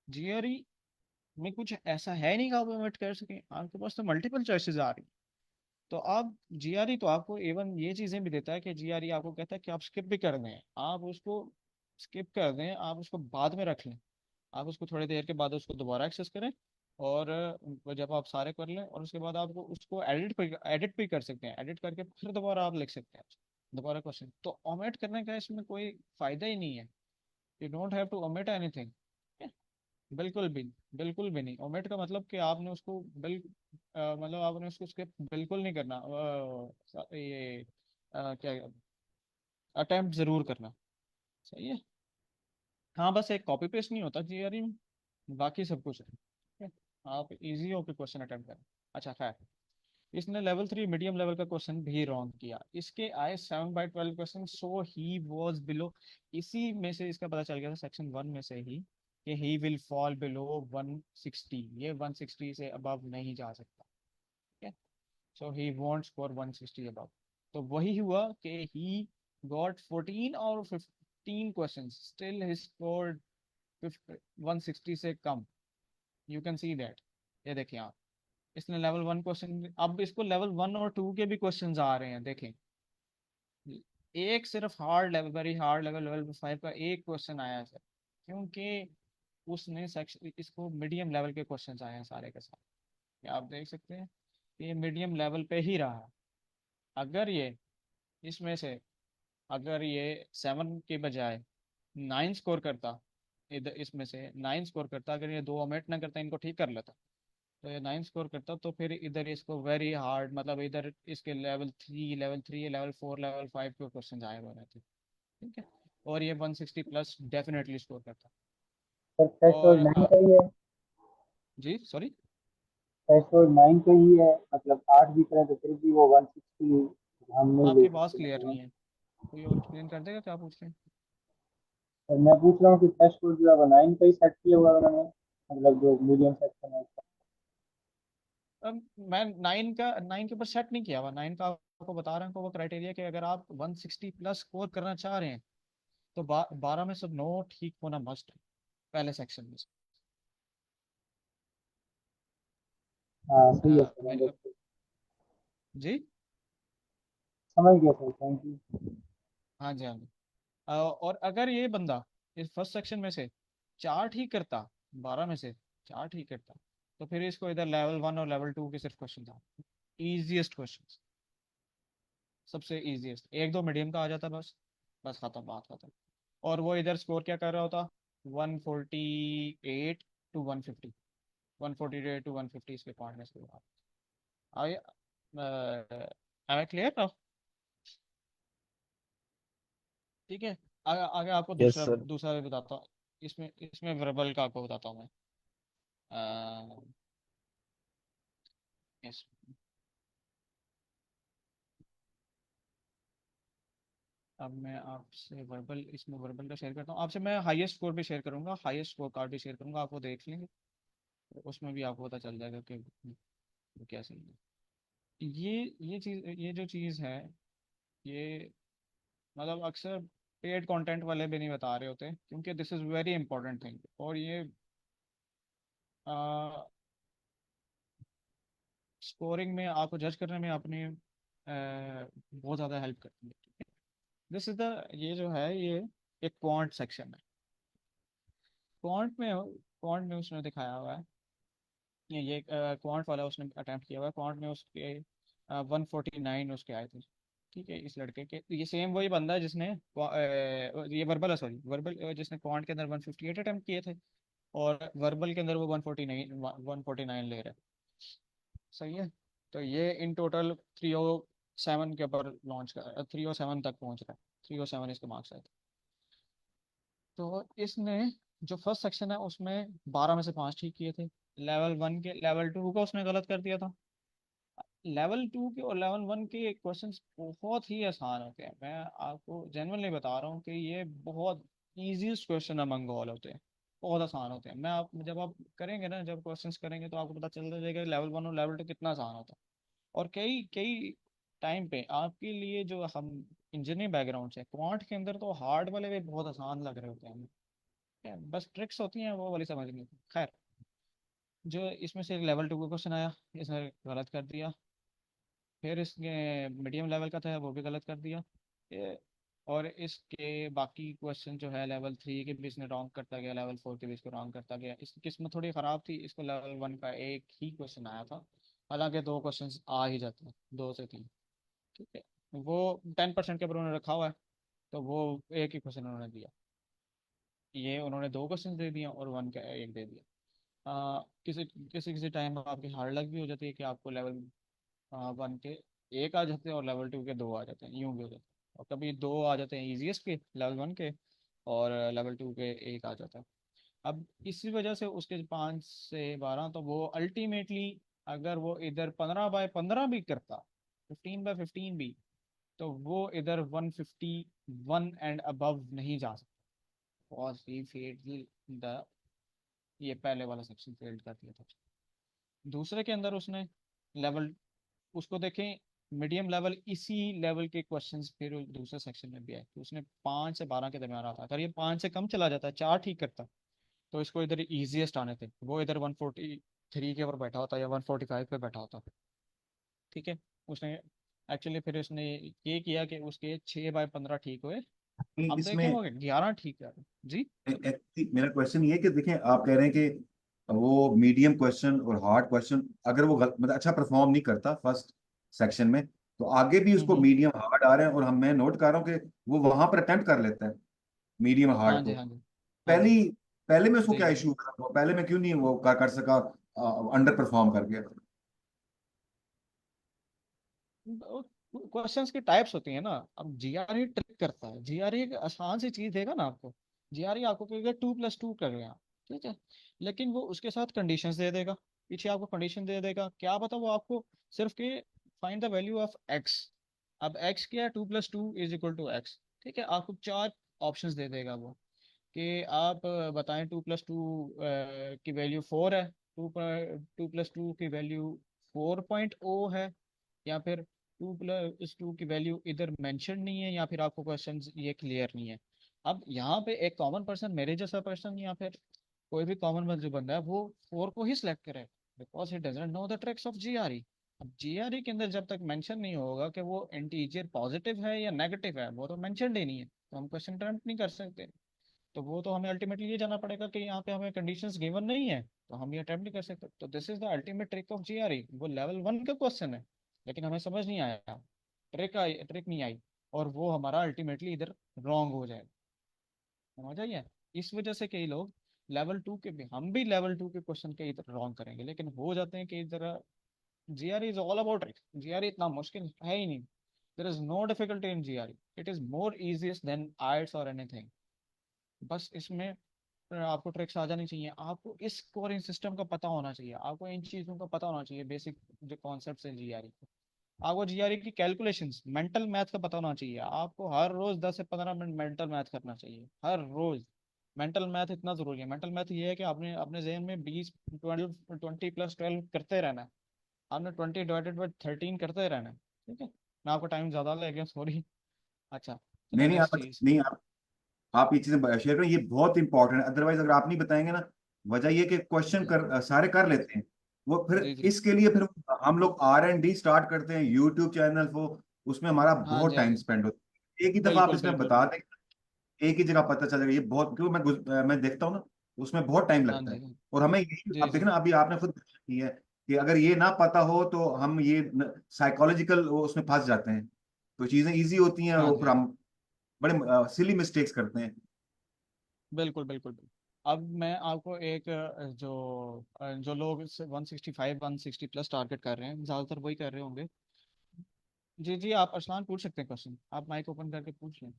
जीआरई में कुछ ऐसा है नहीं कि आप ओमिट कर सकें, आपके पास तो मल्टीपल चॉइसेस आ रही। तो आप जीआरई तो आपको इवन ये चीज़ें भी देता है कि जीआरई आपको कहता है कि आप स्किप भी कर दें, आप उसको स्किप कर दें, आप उसको बाद में रख लें, आप उसको थोड़ी देर के बाद उसको दोबारा एक्सेस करें। और जब आप सारे कर लें और उसके बाद आपको उसको एडिट भी कर सकते हैं, एडिट करके फिर दोबारा आप लिख सकते हैं दोबारा क्वेश्चन। तो ओमिट करने का इसमें कोई फायदा ही नहीं है। You don't have to omit anything. बिल्कुल भी, बिल्कुल भी नहीं। ओमिट का मतलब कि आपने उसको मतलब आपने उसको स्किप बिल्कुल नहीं करना, ये क्या, अटेम्प्ट जरूर करना। सही है। हाँ बस एक कॉपी पेस्ट नहीं होता जीआरई में, बाकी सब कुछ है। ठीक है? आप इजी होकर क्वेश्चन अटेम्प्ट करें। अच्छा खैर, इसने लेवल 3 मीडियम लेवल का क्वेश्चन भी रॉन्ग किया, इसके आए 7/12 question, so he was below. इसी में से इसका पता चल गया था सेक्शन 1 में से ही कि ही विल फॉल बिलो 160, ये 160 से अबव नहीं जा सकता। ठीक है, सो ही वॉन्ट स्कोर 160 अबव। तो वही हुआ कि ही गॉट 14 और 15 क्वेश्चन, स्टिल ही स्कोर्ड 160 से कम। यू कैन सी दैट, ये देखिए आप, इसने लेवल 1 क्वेश्चन, अब इसको लेवल 1 और 2 के भी क्वेश्चंस आ रहे हैं देखें। एक सिर्फ hard level, very hard level, level 5 का एक क्वेश्चन आया है सर, क्योंकि उसने सेक्शन, इसको मीडियम लेवल के क्वेश्चंस आए हैं सारे के सारे। ये आप देख सकते हैं कि ये मीडियम लेवल पे ही रहा है। अगर ये इसमें से, अगर ये 7 के बजाय 9 स्कोर करता, इधर इसमें से 9 स्कोर करता, अगर ये 2 ओमिट ना करता, इनको ठीक कर लेता, तो ये 9 स्कोर करता, तो फिर इधर इसको वेरी हार्ड, मतलब इधर इसके लेवल 3 लेवल 4 लेवल 5 के क्वेश्चन आए हुए रहते। ठीक है, और ये 160 प्लस डेफिनेटली स्कोर करता। सर और थ्रेशोल्ड 9 का ही है। जी सॉरी, थ्रेशोल्ड 9 का ही है, मतलब 8 भी करें तो फिर भी वो 160 हम नहीं ले आपकी बात सकते क्लियर मतलब। नहीं है, कोई और एक्सप्लेन कर देगा क्या पूछ रहे हैं। और मैं पूछ रहा हूँ कि थ्रेशोल्ड जो है वो 9 का ही सेट किया हुआ है उन्होंने, मतलब जो मीडियम सेक्शन है उसका। अब मैं 9 के ऊपर सेट नहीं किया हुआ, 9 का आपको बता रहा हूँ वो क्राइटेरिया कि अगर आप 160 प्लस स्कोर करना चाह रहे हैं तो 12 में सब 9 ठीक होना मस्ट है पहले सेक्शन में। हाँ सही है सर, मेरी अंडरस्टूड। जी, समझ गया सर, थैंक यू। हाँ जी हाँ जी। और अगर ये बंदा इस फर्स्ट सेक्शन में से 4 ठीक करता, 12 में से 4 ठीक करता, तो फिर इसको इधर लेवल 1 और लेवल 2 के सिर्फ क्वेश्चन था, इजिएस्ट क्वेश्चन, सबसे इजिएस्ट, एक दो मीडियम का आ जाता बस, बस खत्म, बात खत्म। और वो इधर स्कोर क्या कर रहा होता, 148 to 150, 148 to 150 इसके पॉइंट में स्कोर। आई आई क्लियर ना। ठीक है, आगे आगे आपको यस दूसरा सर। दूसरा भी बताता हूँ। इसमें इसमें वर्बल का आपको बताता हूँ मैं। अ, इस अब मैं आपसे वर्बल, इसमें वर्बल का शेयर करता हूँ आपसे, मैं हाईएस्ट स्कोर भी शेयर करूंगा, हाईएस्ट स्कोर कार्ड भी शेयर करूंगा, आपको देख लेंगे। तो उसमें भी आपको पता चल जाएगा कि वो क्या सही है। ये जो चीज़ है, ये मतलब अक्सर पेड कंटेंट वाले भी नहीं बता रहे होते, क्योंकि this is very important thing, और ये स्कोरिंग में, आपको जज करने में अपनी बहुत ज़्यादा हेल्प करती है। दिस इज द, ये जो है ये एक क्वांट सेक्शन है। क्वांट में उसने दिखाया हुआ है, ये क्वांट वाला उसने अटेम्प्ट किया हुआ है, क्वांट में उसके 149 उसके आए थे। ठीक है, इस लड़के के, ये सेम वही बंदा है जिसने ये वर्बल है, सॉरी वर्बल, जिसने क्वांट के अंदर 158 अटेम्प्ट किए थे, और वर्बल के अंदर वो 149 ले रहा है। सही है। तो ये इन टोटल 3 7 के ऊपर लॉन्च कर, 3 और 7 तक पहुंच रहा है, 3 और 7 इसके मार्क्स आए थे। तो इसने जो फर्स्ट सेक्शन है उसमें 12 में से 5 ठीक किए थे। लेवल 1 के, लेवल 2 का उसने गलत कर दिया था। लेवल 2 के और लेवल 1 के क्वेश्चंस बहुत ही आसान होते हैं, मैं आपको जेन्युइनली बता रहा हूँ कि ये बहुत इजीएस्ट क्वेश्चन अमंग ऑल होते हैं, बहुत आसान होते हैं। मैं आप जब आप करेंगे ना, जब क्वेश्चंस करेंगे तो आपको पता चलता जाएगा लेवल 1 और लेवल 2 कितना आसान होता है। और कई कई टाइम पे आपके लिए, जो हम इंजीनियरिंग बैकग्राउंड से, क्वांट के अंदर तो हार्ड वाले भी बहुत आसान लग रहे होते हैं हमें, क्या बस ट्रिक्स होती हैं वो वाली समझ नहीं। खैर, जो इसमें से लेवल 2 का क्वेश्चन आया, इसने गलत कर दिया। फिर इसने मीडियम लेवल का था वो भी गलत कर दिया। ये, और इसके बाकी क्वेश्चन जो है लेवल 3 के भी इसने रॉन्ग करता गया, लेवल 4 के भी इसको रॉन्ग करता गया। इसकी किस्मत थोड़ी ख़राब थी, इसको लेवल 1 का एक ही क्वेश्चन आया था, हालांकि 2 क्वेश्चन आ ही जाते हैं, 2 से 3। ठीक है, वो 10% के ऊपर उन्होंने रखा हुआ है, तो वो एक ही क्वेश्चन उन्होंने दिया। ये उन्होंने 2 क्वेश्चन दे दिए और 1 का एक दे दिया। किसी किसी किसी टाइम आपकी हार्ड लक भी हो जाती है कि आपको लेवल 1 के एक आ जाते हैं और लेवल 2 के 2 आ जाते हैं, यूं भी हो जाते हैं। और कभी 2 आ जाते हैं इजीएस्ट के, लेवल 1 के, और लेवल 2 के एक आ जाता है। अब इसी वजह से उसके 5 से 12, तो वो अल्टीमेटली, अगर वो इधर 15/15 भी करता, 15/15 भी, तो वो इधर 151 एंड अबव नहीं जा सकता। और ही फेल्ड द, ये पहले वाला सेक्शन फेल्ड कर दिया था। दूसरे के अंदर उसने लेवल, उसको देखें, मीडियम लेवल, इसी लेवल के क्वेश्चंस फिर दूसरे सेक्शन में भी आए, तो उसने 5 से 12 के दरमियान आता। अगर ये 5 से कम चला जाता, 4 ठीक करता, तो इसको इधर इजीएस्ट आने थे, वो इधर 143 के ऊपर बैठा होता या 145 पे बैठा होता। ठीक है, उसने एक्चुअली फिर उसने ये किया कि उसके 6/15 ठीक हुए। अब देखें इसमें वो 11 ठीक है जी। मेरा क्वेश्चन ये है कि देखें, आप कह रहे हैं कि वो मीडियम क्वेश्चन और हार्ड क्वेश्चन अगर वो मतलब अच्छा परफॉर्म नहीं करता फर्स्ट सेक्शन में, तो आगे भी उसको हम्म। मीडियम हार्ड आ रहे हैं, और हम मैं नोट कर रहा हूँ कि वो वहां पर अटेम्प्ट कर लेता है मीडियम हाँ हार्ड जी, को। हाँ जी, हाँ जी, पहली पहले में उसको जी क्या जी। इशू था, पहले में क्यों नहीं वो कर सका, अंडर परफॉर्म कर गया? क्वेश्चंस की टाइप्स होती है ना। अब जीआरई ट्रिक करता है, जीआरई एक आसान सी चीज देगा ना आपको। जीआरई आपको कहेगा 2+2 कर रहे हैं आप, ठीक है, लेकिन वो उसके साथ कंडीशंस दे देगा, पीछे आपको कंडीशन दे देगा, क्या पता वो आपको सिर्फ के find the value of x. अब एक्स क्या है, 2+2 = x। ठीक है, आपको 4 ऑप्शंस दे देगा वो, कि आप बताएं 2+2 की वैल्यू 4 है, 2+2 की वैल्यू 4.0 है, या फिर 2+2 की वैल्यू इधर मेंशन नहीं है, या फिर आपको क्वेश्चन ये क्लियर नहीं है। अब यहाँ पे एक कॉमन पर्सन, मेरे जैसा पर्सन, या फिर कोई भी कॉमन जो बंदा है, वो 4 को ही सिलेक्ट करे, because he doesn't know the tricks of GRE. अब जीआरई के अंदर जब तक मेंशन नहीं होगा कि वो इंटीजर पॉजिटिव है या नेगेटिव है, वो तो मेंशन ही नहीं है, तो हम क्वेश्चन अटेम्प्ट नहीं कर सकते। तो वो तो हमें अल्टीमेटली ये जानना पड़ेगा कि यहाँ पे हमें कंडीशंस गिवन नहीं है, तो हम ये अटेम्प्ट नहीं कर सकते। तो this is the ultimate trick of GRE. वो लेवल 1 का क्वेश्चन है, लेकिन हमें समझ नहीं आया, ट्रिक नहीं आई, और वो हमारा अल्टीमेटली इधर रॉन्ग हो जाएगा। समझ आइए, इस वजह से कई लोग लेवल 2 के भी, हम भी लेवल 2 के क्वेश्चन के इधर रॉन्ग करेंगे, लेकिन हो जाते हैं कि इधर GRE is all about trick. GRE इतना मुश्किल है ही नहीं। There is no difficulty in GRE, it is more easiest than IELTS और एनीथिंग। बस इसमें आपको ट्रिक्स आ जानी चाहिए, आपको इस स्कोरिंग सिस्टम का पता होना चाहिए, आपको इन चीज़ों का पता होना चाहिए, बेसिक जो कॉन्सेप्ट्स है जीआरई के। आपको जीआरई की कैलकुलेशंस, मेंटल मैथ का पता होना चाहिए, आपको हर रोज 10 से 15 मिनट मेंटल मैथ करना चाहिए, हर रोज। मेंटल मैथ इतना जरूरी है। मेंटल मैथ ये है कि आपने अपने जहन में 20 20 +12 करते रहना है, आपने 20 ÷ 13 करते रहना है। ठीक है, मैं आपका टाइम ज्यादा ले गया, सॉरी। अच्छा, चलो नहीं नहीं, नेक्स्ट आप चीज। नहीं, आप ये चीजें शेयर करें, ये बहुत इंपॉर्टेंट है। अदरवाइज अगर आप नहीं बताएंगे ना, वजह ये कि क्वेश्चन जी सारे कर लेते हैं वो, फिर जी जी। इसके लिए फिर हम लोग R&D स्टार्ट करते हैं, यूट्यूब चैनल को, उसमें हमारा हाँ बहुत जी, हाँ टाइम जी, स्पेंड होता है। एक ही दफा आप बिल्कुल इसमें बिल्कुल बता बिल्कुल। दें, एक ही जगह पता चलेगा, ये बहुत, क्योंकि मैं देखता हूँ ना, उसमें बहुत टाइम हाँ लगता जी, है। हाँ और हमें यही, जी अब जी। देखना, अभी आपने खुद की है कि अगर ये ना पता हो तो हम ये साइकोलॉजिकल उसमें फंस जाते हैं, तो चीजें इजी होती हैं और हाँ वो जी, फिर हाँ जी, हम बड़े सिली मिस्टेक्स करते हैं। बिल्कुल बिल्कुल बिल्कुल। अब मैं आपको एक जो लोग 165 160 प्लस टारगेट कर रहे हैं, ज़्यादातर वही कर रहे होंगे। जी जी, आप अरसलान पूछ सकते हैं क्वेश्चन, आप माइक ओपन करके पूछ लें,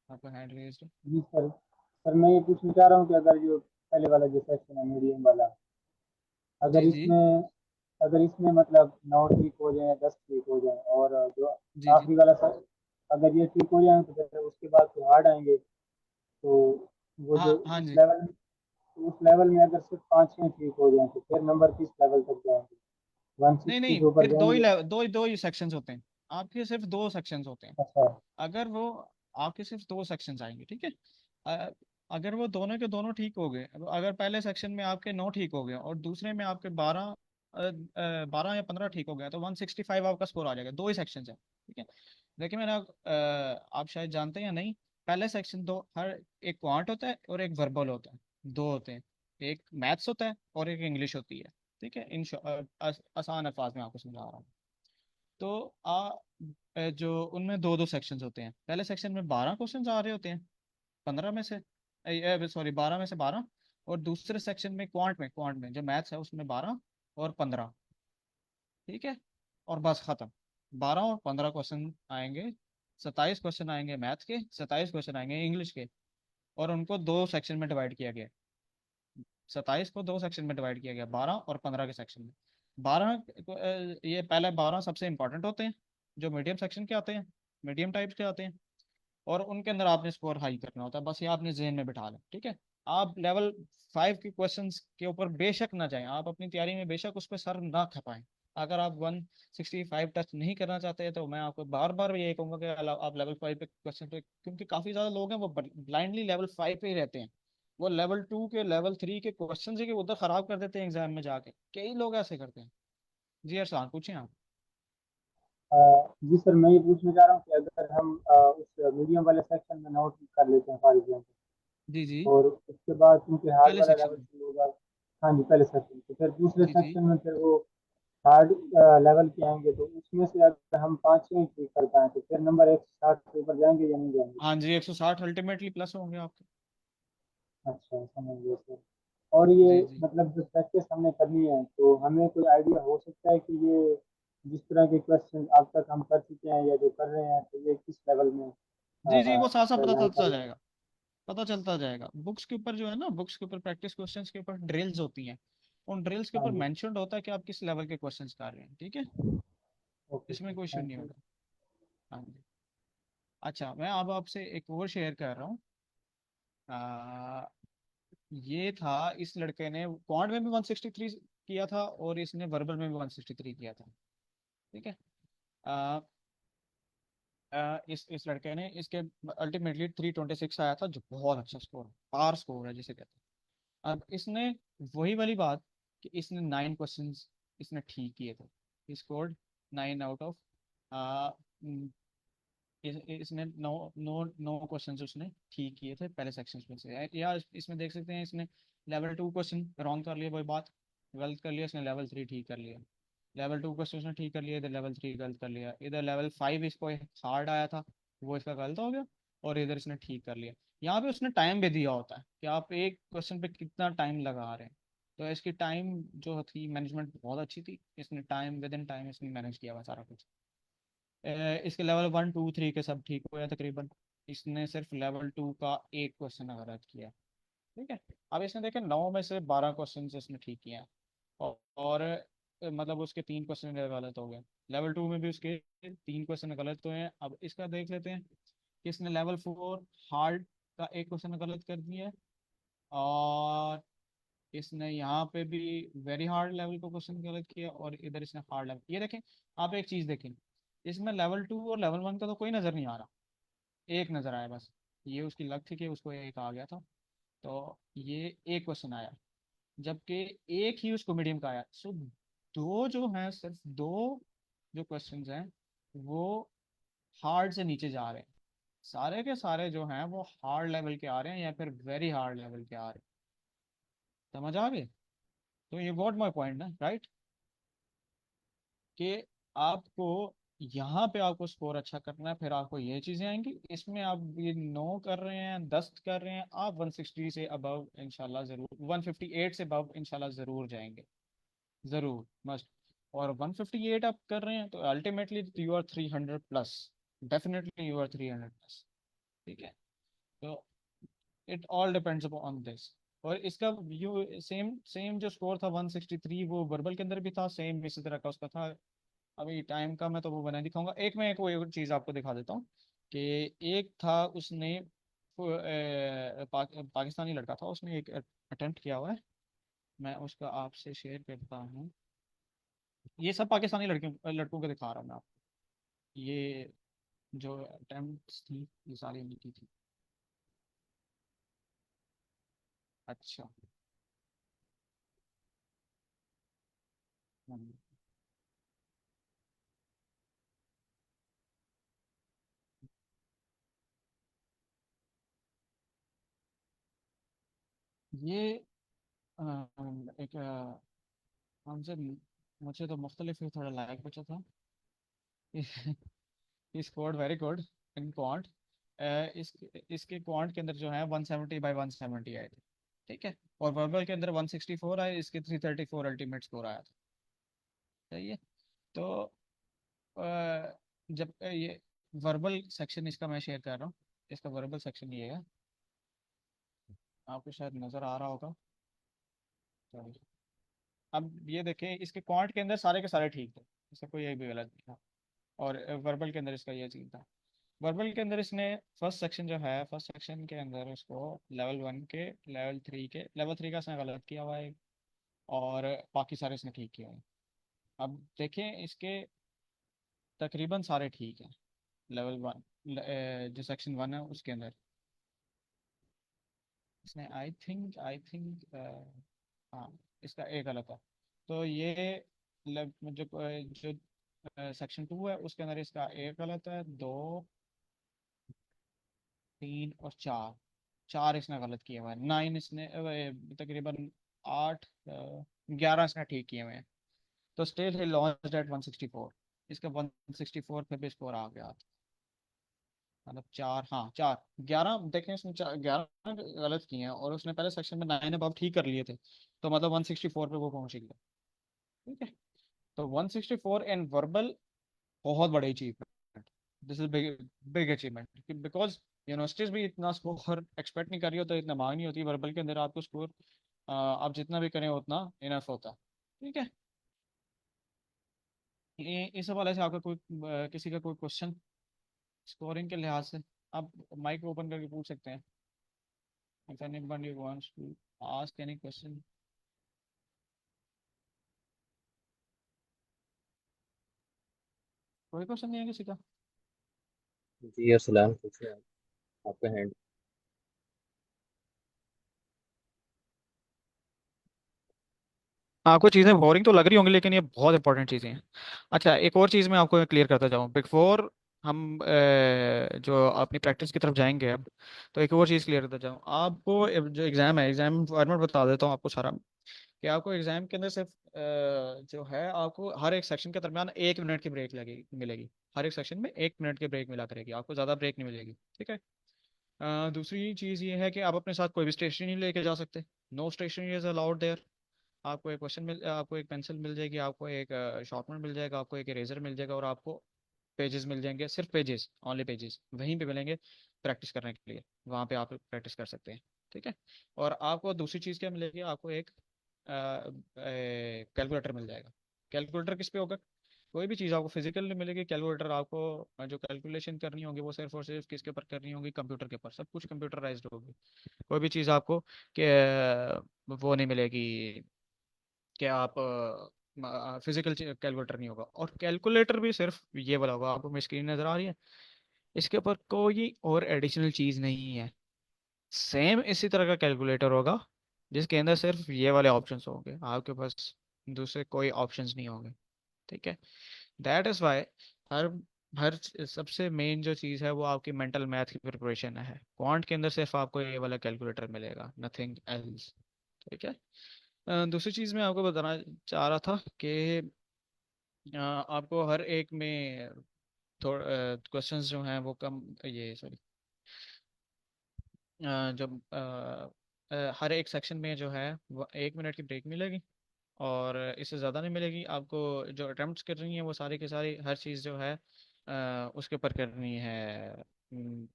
आपका हैंड रेज है। जी सर। सर मैं ये पूछना चाह रहा हूँ कि अगर जो पहले वाला जो सेक्शन है मीडियम वाला, अगर जी जी इसमें अगर इसमें मतलब 9 ठीक हो जाए, 10 ठीक हो जाए, और जो जी जी। आखिरी वाला सर, अगर ये ठीक हो जाए तो फिर उसके बाद जो हार्ड आएंगे, तो वो जो हाँ हाँ जी। उस लेवल में अगर सिर्फ 5-6 ठीक हो जाए तो फिर नंबर किस लेवल तक जाएंगे? नहीं 160 नहीं, के ऊपर फिर दो ही जाएंगे? दो ही सेक्शंस होते हैं, आपके सिर्फ दो सेक्शंस होते हैं। अच्छा। अगर वो आपके सिर्फ दो सेक्शंस आएंगे, ठीक है। अ- अगर वो दोनों के दोनों ठीक हो गए, अगर पहले सेक्शन में आपके 9 ठीक हो गए और दूसरे में आपके 12 या 15 ठीक हो गया, तो 165 आपका स्कोर आ जाएगा। दो ही सेक्शन है, ठीक है। देखिए मैंने आप शायद जानते हैं या नहीं, पहले सेक्शन दो, हर एक क्वांट होता है और एक वर्बल होता है, दो होते हैं। एक मैथ्स होता है और एक इंग्लिश होती है, ठीक है। आसान अल्फाज में आपको समझा रहा हूँ। तो जो उनमें दो दो सेक्शंस होते हैं, पहले सेक्शन में 12 क्वेश्चंस आ रहे होते हैं, 15 में से, सॉरी 12 में से 12। और दूसरे सेक्शन में क्वांट में जो मैथ्स है उसमें 12 और 15, ठीक है। और बस खत्म, 12 और 15 क्वेश्चन आएंगे, 27 क्वेश्चन आएंगे मैथ्स के, 27 क्वेश्चन आएंगे इंग्लिश के। और उनको दो सेक्शन में डिवाइड किया गया, 27 को दो सेक्शन में डिवाइड किया गया, 12 और 15 के सेक्शन में। 12 ये पहले 12 सबसे इंपॉर्टेंट होते हैं, जो मीडियम सेक्शन के आते हैं, मीडियम टाइप्स के आते हैं। और उनके अंदर आपने स्कोर हाई करना होता है, बस ये आपने जहन में बिठा लें, ठीक है। आप लेवल 5 के क्वेश्चंस के ऊपर बेशक ना जाएं, आप अपनी तैयारी में बेशक उस पर सर ना खपाएं। अगर आप 165 टच नहीं करना चाहते हैं तो मैं आपको बार बार यही कहूंगा कि आप लेवल 5 पे क्वेश्चन पे, क्योंकि काफी ज्यादा लोग हैं वो ब्लाइंडली लेवल 5 पे ही रहते हैं। वो लेवल 2 के लेवल 3 के क्वेश्चन ही उधर खराब कर देते हैं एग्जाम में जाके, कई लोग ऐसे करते हैं। जी अरसान पूछें आप। अ, जी सर, मैं ये पूछना चाह रहा हूँ कि अगर हम उस मीडियम वाले सेक्शन में नोट कर लेते हैं फॉर एग्जाम्पल, जी जी। और उसके बाद क्योंकि हार्ड पहले वाला सेक्शन लेवल में। शुरू होगा। हाँ जी, पहले सेक्शन, तो फिर दूसरे जी जी। सेक्शन में फिर वो हार्ड लेवल के आएंगे, तो उसमें से अगर हम 5-6 ठीक कर पाए तो फिर नंबर 160 के ऊपर जाएंगे या नहीं जाएंगे? हाँ जी, 160 अल्टीमेटली प्लस होंगे आपके। अच्छा, समझ गया सर। और ये जी जी। मतलब जो प्रैक्टिस हमने करनी है, तो हमें कोई आइडिया हो सकता है कि ये जिस तरह के क्वेश्चन अब तक हम कर चुके हैं या जो कर रहे हैं, तो ये किस लेवल में जी जी, वो साथ साथ पता लाई चलता कर रहे हैं? जाएगा, पता चलता जाएगा। बुक्स के ऊपर जो है ना, बुक्स के ऊपर प्रैक्टिस क्वेश्चंस के ऊपर ड्रिल्स होती हैं, उन ड्रिल्स के हाँ ऊपर जी। मेंशन्ड होता है कि आप किस लेवल के क्वेश्चंस कर रहे हैं, ठीक है। ओके इसमें सर, कोई इशू थैंक नहीं यू। होगा। हाँ जी। अच्छा, मैं अब आपसे एक और शेयर कर रहा हूँ। आ, ये था, इस लड़के ने क्वांट में भी 163 किया था और इसने वर्बल में भी 163 किया था, ठीक है। आ, इस लड़के ने, इसके अल्टीमेटली 326 आया था, जो बहुत अच्छा स्कोर, पार स्कोर है जिसे कहते हैं। अब इसने वही वाली बात कि इसने 9 क्वेश्चंस इसने ठीक किए थे, ही स्कोर्ड 9 आउट ऑफ, इसने नौ नौ नौ क्वेश्चंस उसने ठीक किए थे पहले सेक्शन में से। या इसमें देख सकते हैं, इसने लेवल 2 क्वेश्चन रॉन्ग कर लिया, वही बात गलत कर लिया, इसने लेवल 3 ठीक कर लिया। लेवल 2 क्वेश्चन उसने ठीक कर लिया, इधर लेवल 3 गलत कर लिया, इधर लेवल 5 इसको हार्ड आया था, वो इसका गलत हो गया, और इधर इसने ठीक कर लिया। यहाँ पे उसने टाइम भी दिया होता है कि आप एक क्वेश्चन पे कितना टाइम लगा रहे हैं। तो इसकी टाइम जो थी मैनेजमेंट बहुत अच्छी थी, इसने टाइम विद इन टाइम इसने मैनेज किया हुआ सारा कुछ। इसके लेवल 1 2 3 के सब ठीक हुए हैं तकरीबन, इसने सिर्फ लेवल 2 का एक क्वेश्चन गलत किया, ठीक है। अब इसने देखे 9 में से 12 क्वेश्चन इसने ठीक किए हैं, और मतलब उसके 3 क्वेश्चन गलत हो गए। लेवल 2 में भी उसके 3 क्वेश्चन गलत हुए हैं। अब इसका देख लेते हैं कि इसने लेवल 4 हार्ड का एक क्वेश्चन गलत कर दिया है, और इसने यहाँ पे भी वेरी हार्ड लेवल को क्वेश्चन गलत किया, और इधर इसने हार्ड लेवल, ये देखें। आप एक चीज देखें, इसमें लेवल 2 और लेवल 1 का तो कोई नजर नहीं आ रहा, एक नजर आया बस। ये उसकी लक थी कि उसको एक आ गया था, तो ये एक क्वेश्चन आया, जबकि एक ही उसको मीडियम का आया। सो दो जो हैं, सिर्फ दो जो क्वेश्चंस हैं वो हार्ड से नीचे जा रहे हैं, सारे के सारे जो हैं वो हार्ड लेवल के आ रहे हैं या फिर वेरी हार्ड लेवल के आ रहे हैं। समझ आ गए? तो यू गॉट माई पॉइंट ना, राइट? कि आपको यहाँ पे आपको स्कोर अच्छा करना है, फिर आपको ये चीजें आएंगी। इसमें आप ये 9 कर रहे हैं, 10 कर रहे हैं, आप 160 से अबव इंशाल्लाह जरूर, 158 से अबव इंशाल्लाह जरूर जाएंगे, जरूर, मस्ट। और 158 आप कर रहे हैं तो ultimately you are 300 plus, definitely you are 300 plus. ठीक है, तो it all depends on this. और इसका यू सेम सेम जो स्कोर था 163 वो वर्बल के अंदर भी था, सेम इसी तरह का उसका था। अभी टाइम का मैं तो वो बना दिखाऊंगा, एक मैं कोई और चीज़ आपको दिखा देता हूँ कि एक था उसने पाकिस्तानी लड़का था, उसने एक अटेम्प्ट किया हुआ है, मैं उसका आपसे शेयर करता हूँ। ये सब पाकिस्तानी लड़कियों लड़कों को दिखा रहा हूँ मैं आपको, ये जो अटेम्प्ट्स थी ये सारी उनकी थी। अच्छा। हम्म, ये एक हमसे मुझे तो मुख्तलिफ ही थोड़ा लायक बचा था। He scored very good in quant. इस इसके क्वांट के अंदर जो है 170 बाई 170 आए थे। ठीक है, और वर्बल के अंदर 164 आए, इसके 334 अल्टीमेट स्कोर आया था। सही है। तो जब ये वर्बल सेक्शन इसका मैं शेयर कर रहा हूँ, इसका वर्बल सेक्शन ये है, आपको शायद नज़र आ रहा होगा। तो अब ये देखें, इसके क्वांट के अंदर सारे के सारे ठीक थे, इसका कोई एक भी गलत नहीं था। और वर्बल के अंदर इसका ये चीज़ था। वर्बल के अंदर इसने फर्स्ट सेक्शन जो है, फर्स्ट सेक्शन के अंदर उसको लेवल 1 के, लेवल 3 का इसने गलत किया हुआ है, और बाकी सारे इसने ठीक किया हुआ है। अब देखें इसके तकरीबन सारे ठीक हैं। लेवल 1 जो सेक्शन 1 है उसके अंदर इसने आई थिंक हाँ, इसका एक गलत है। तो ये जो सेक्शन 2 है उसके अंदर इसका एक गलत है, दो, तीन और चार, चार इसने गलत किए हुए हैं। 9 इसने तकरीबन 8 11 इसने ठीक किए हुए हैं। तो स्टिल ही लॉन्च्ड एट 164, इसका 164 पे भी स्कोर आ गया। मतलब चार, हाँ चार, 11 देखें इसने 11 गलत किए हैं, और उसने पहले सेक्शन में 9 अब ठीक कर लिए थे, तो मतलब 164 पे वो पहुंच गया। ठीक है, तो 164 इन वर्बल बहुत बड़ी achievement. This is big big achievement, because universities भी इतना स्कोर एक्सपेक्ट नहीं कर रही हो, तो इतना मांग नहीं होती। वर्बल के अंदर आपको स्कोर आप जितना भी करें उतना इनफ होता है। ठीक है, इस हवाले से आपका कोई किसी का कोई क्वेश्चन स्कोरिंग के लिहाज से, आप माइक ओपन करके पूछ सकते हैं। If anybody wants to ask any question. कोई क्वेश्चन नहीं है किसी का? जी अस्सलाम, पूछिए आप, आपका हैंड। आपको चीज़ें बोरिंग तो लग रही होंगी, लेकिन ये बहुत इंपॉर्टेंट चीज़ें हैं। अच्छा, एक और चीज़ मैं आपको क्लियर करता जाऊँ बिफोर हम जो अपनी प्रैक्टिस की तरफ जाएंगे अब। तो एक और चीज़ क्लियर करता जाऊँ आपको, जो एग्ज़ाम है, एग्ज़ाम फॉर्मेट बता देता हूँ आपको सारा, कि आपको एग्ज़ाम के अंदर सिर्फ जो है आपको हर एक सेक्शन के दरमियान 1 मिनट की ब्रेक लगेगी मिलेगी। हर एक सेक्शन में 1 मिनट की ब्रेक मिला करेगी, आपको ज़्यादा ब्रेक नहीं मिलेगी। ठीक है। दूसरी चीज़ ये है कि आप अपने साथ कोई भी स्टेशनरी लेके जा सकते, no stationery is allowed there. आपको एक पेंसिल मिल जाएगी, आपको एक शार्पनर मिल जाएगा, आपको एक इरेजर मिल जाएगा, और आपको पेजेस मिल जाएंगे, सिर्फ पेजेस, ओनली पेजेस वहीं पे मिलेंगे प्रैक्टिस करने के लिए, वहाँ पे आप प्रैक्टिस कर सकते हैं। ठीक है। और आपको दूसरी चीज़ क्या मिलेगी, आपको एक कैलकुलेटर मिल जाएगा। कैलकुलेटर किस पे होगा? कोई भी चीज़ आपको फिजिकल नहीं मिलेगी, कैलकुलेटर आपको जो कैलकुलेशन करनी होगी वो सिर्फ और सिर्फ किसके ऊपर करनी होगी, कंप्यूटर के ऊपर, सब कुछ कंप्यूटराइज्ड होगी। कोई भी चीज़ आपको वो नहीं मिलेगी कि आप फिजिकल कैलकुलेटर नहीं होगा। और कैलकुलेटर भी सिर्फ ये वाला होगा, आपको मेरी स्क्रीन नज़र आ रही है, इसके ऊपर कोई और एडिशनल चीज़ नहीं है। सेम इसी तरह का कैलकुलेटर होगा जिसके अंदर सिर्फ ये वाले ऑप्शंस होंगे, आपके पास दूसरे कोई ऑप्शंस नहीं होंगे। ठीक है। दैट इज़ वाई हर सबसे मेन जो चीज़ है वो आपकी मेंटल मैथ की प्रिपरेशन है। क्वांट के अंदर सिर्फ आपको ये वाला कैलकुलेटर मिलेगा, नथिंग एल्स। ठीक है। दूसरी चीज़ मैं आपको बताना चाह रहा था कि आपको हर एक में थोड़ा क्वेश्चंस जो हैं वो कम, ये सॉरी, जब हर एक सेक्शन में जो है वो 1 मिनट की ब्रेक मिलेगी। और इससे ज़्यादा नहीं मिलेगी आपको। जो अटेम्प्ट्स कर रही हैं वो सारी की सारी हर चीज़ जो है उसके ऊपर करनी है,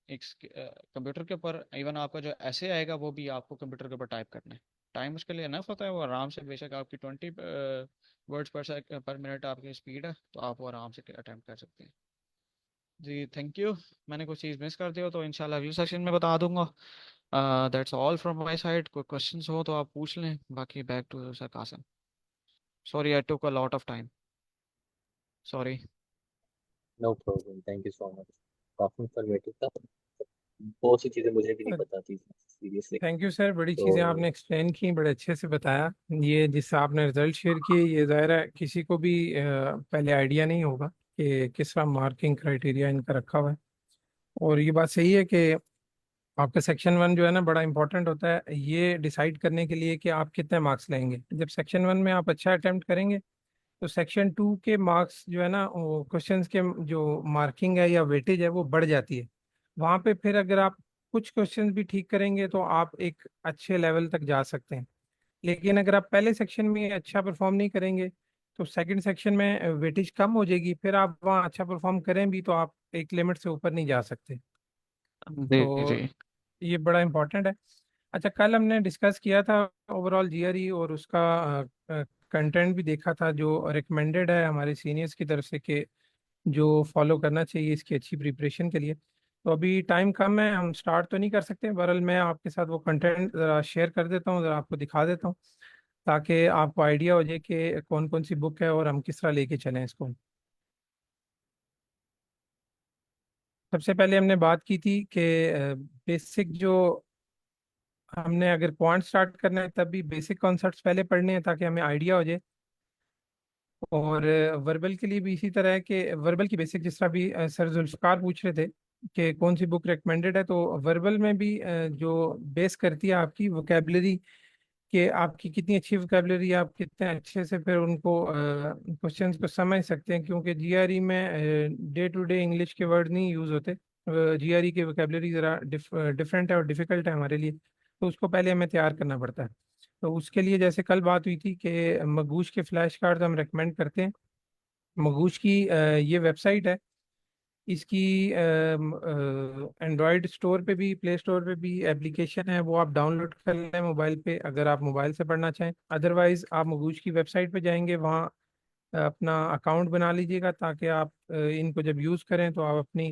एक कंप्यूटर के ऊपर। इवन आपका जो ऐसे आएगा वो भी आपको कंप्यूटर के ऊपर टाइप करना है। टाइम उसके लिए इनफ होता है, वो आराम से, बेशक आपकी 20 वर्ड्स पर मिनट आपकी स्पीड है तो आप वो आराम से अटेम्प्ट कर सकते हैं। जी थैंक यू। मैंने कुछ चीज़ मिस कर दी हो तो इंशाल्लाह अगले सेशन में बता दूंगा। That's all from my side. कोई क्वेश्चंस हो तो आप पूछ लें, बाकी back to sir Kasim. Sorry I took a lot of time, sorry. No problem, thank you so much. काफी इंफॉर्मेटिव था, बहुत सी चीजें मुझे भी नहीं पता थी सीरियसली। थैंक यू सर, बड़ी तो चीज़ें आपने एक्सप्लेन की, बड़े अच्छे से बताया। ये जिससे आपने रिजल्ट शेयर किए, ये ज़ाहिर है किसी को भी पहले आइडिया नहीं होगा कि किस तरह मार्किंग क्राइटेरिया इनका रखा हुआ है। और ये बात सही है कि आपका सेक्शन 1 जो है ना, बड़ा इंपॉर्टेंट होता है ये डिसाइड करने के लिए कि आप कितने मार्क्स लेंगे। जब सेक्शन 1 में आप अच्छा अटेम्प्ट करेंगे तो सेक्शन 2 के मार्क्स जो है ना, वो क्वेश्चंस के जो मार्किंग है या वेटेज है वो बढ़ जाती है। वहाँ पे फिर अगर आप कुछ क्वेश्चंस भी ठीक करेंगे तो आप एक अच्छे लेवल तक जा सकते हैं। लेकिन अगर आप पहले सेक्शन में अच्छा परफॉर्म नहीं करेंगे तो सेकंड सेक्शन में वेटेज कम हो जाएगी, फिर आप वहाँ अच्छा परफॉर्म करें भी तो आप एक लिमिट से ऊपर नहीं जा सकते। जी तो जी। ये बड़ा इंपॉर्टेंट है। अच्छा, कल हमने डिस्कस किया था ओवरऑल जीआरई और उसका कंटेंट भी देखा था जो रिकमेंडेड है हमारे सीनियर्स की तरफ से कि जो फॉलो करना चाहिए इसकी अच्छी प्रिपरेशन के लिए। तो अभी टाइम कम है, हम स्टार्ट तो नहीं कर सकते। बहरहाल मैं आपके साथ वो कंटेंट ज़रा शेयर कर देता हूँ, ज़रा आपको दिखा देता हूँ ताकि आपको आइडिया हो जाए कि कौन कौन सी बुक है और हम किस तरह लेके चलें इसको। सबसे पहले हमने बात की थी कि बेसिक जो, हमने अगर क्वांट स्टार्ट करना है तब भी बेसिक कॉन्सेप्ट्स पहले पढ़ने हैं ताकि हमें आइडिया हो जाए। और वर्बल के लिए भी इसी तरह है कि वर्बल की बेसिक, जिस तरह भी सर जुल्फकार पूछ रहे थे कि कौन सी बुक रिकमेंडेड है, तो वर्बल में भी जो बेस करती है आपकी वोकेबलरी, कि आपकी कितनी अच्छी वोकेबलरी, आप कितने अच्छे से फिर उनको क्वेश्चंस को समझ सकते हैं। क्योंकि जीआरई में डे टू डे इंग्लिश के वर्ड नहीं यूज़ होते। जीआरई की वोकेबलरी ज़रा डिफरेंट है और डिफ़िकल्ट है हमारे लिए, तो उसको पहले हमें तैयार करना पड़ता है। तो उसके लिए जैसे कल बात हुई थी कि मगूश के फ्लैश कार्ड हम रेकमेंड करते हैं। मगूश की ये वेबसाइट है, इसकी एंड्रॉयड स्टोर पे भी, प्ले स्टोर पे भी एप्लीकेशन है, वो आप डाउनलोड कर लें मोबाइल पे अगर आप मोबाइल से पढ़ना चाहें। अदरवाइज आप मगूश की वेबसाइट पे जाएंगे, वहाँ अपना अकाउंट बना लीजिएगा ताकि आप इनको जब यूज़ करें तो आप अपनी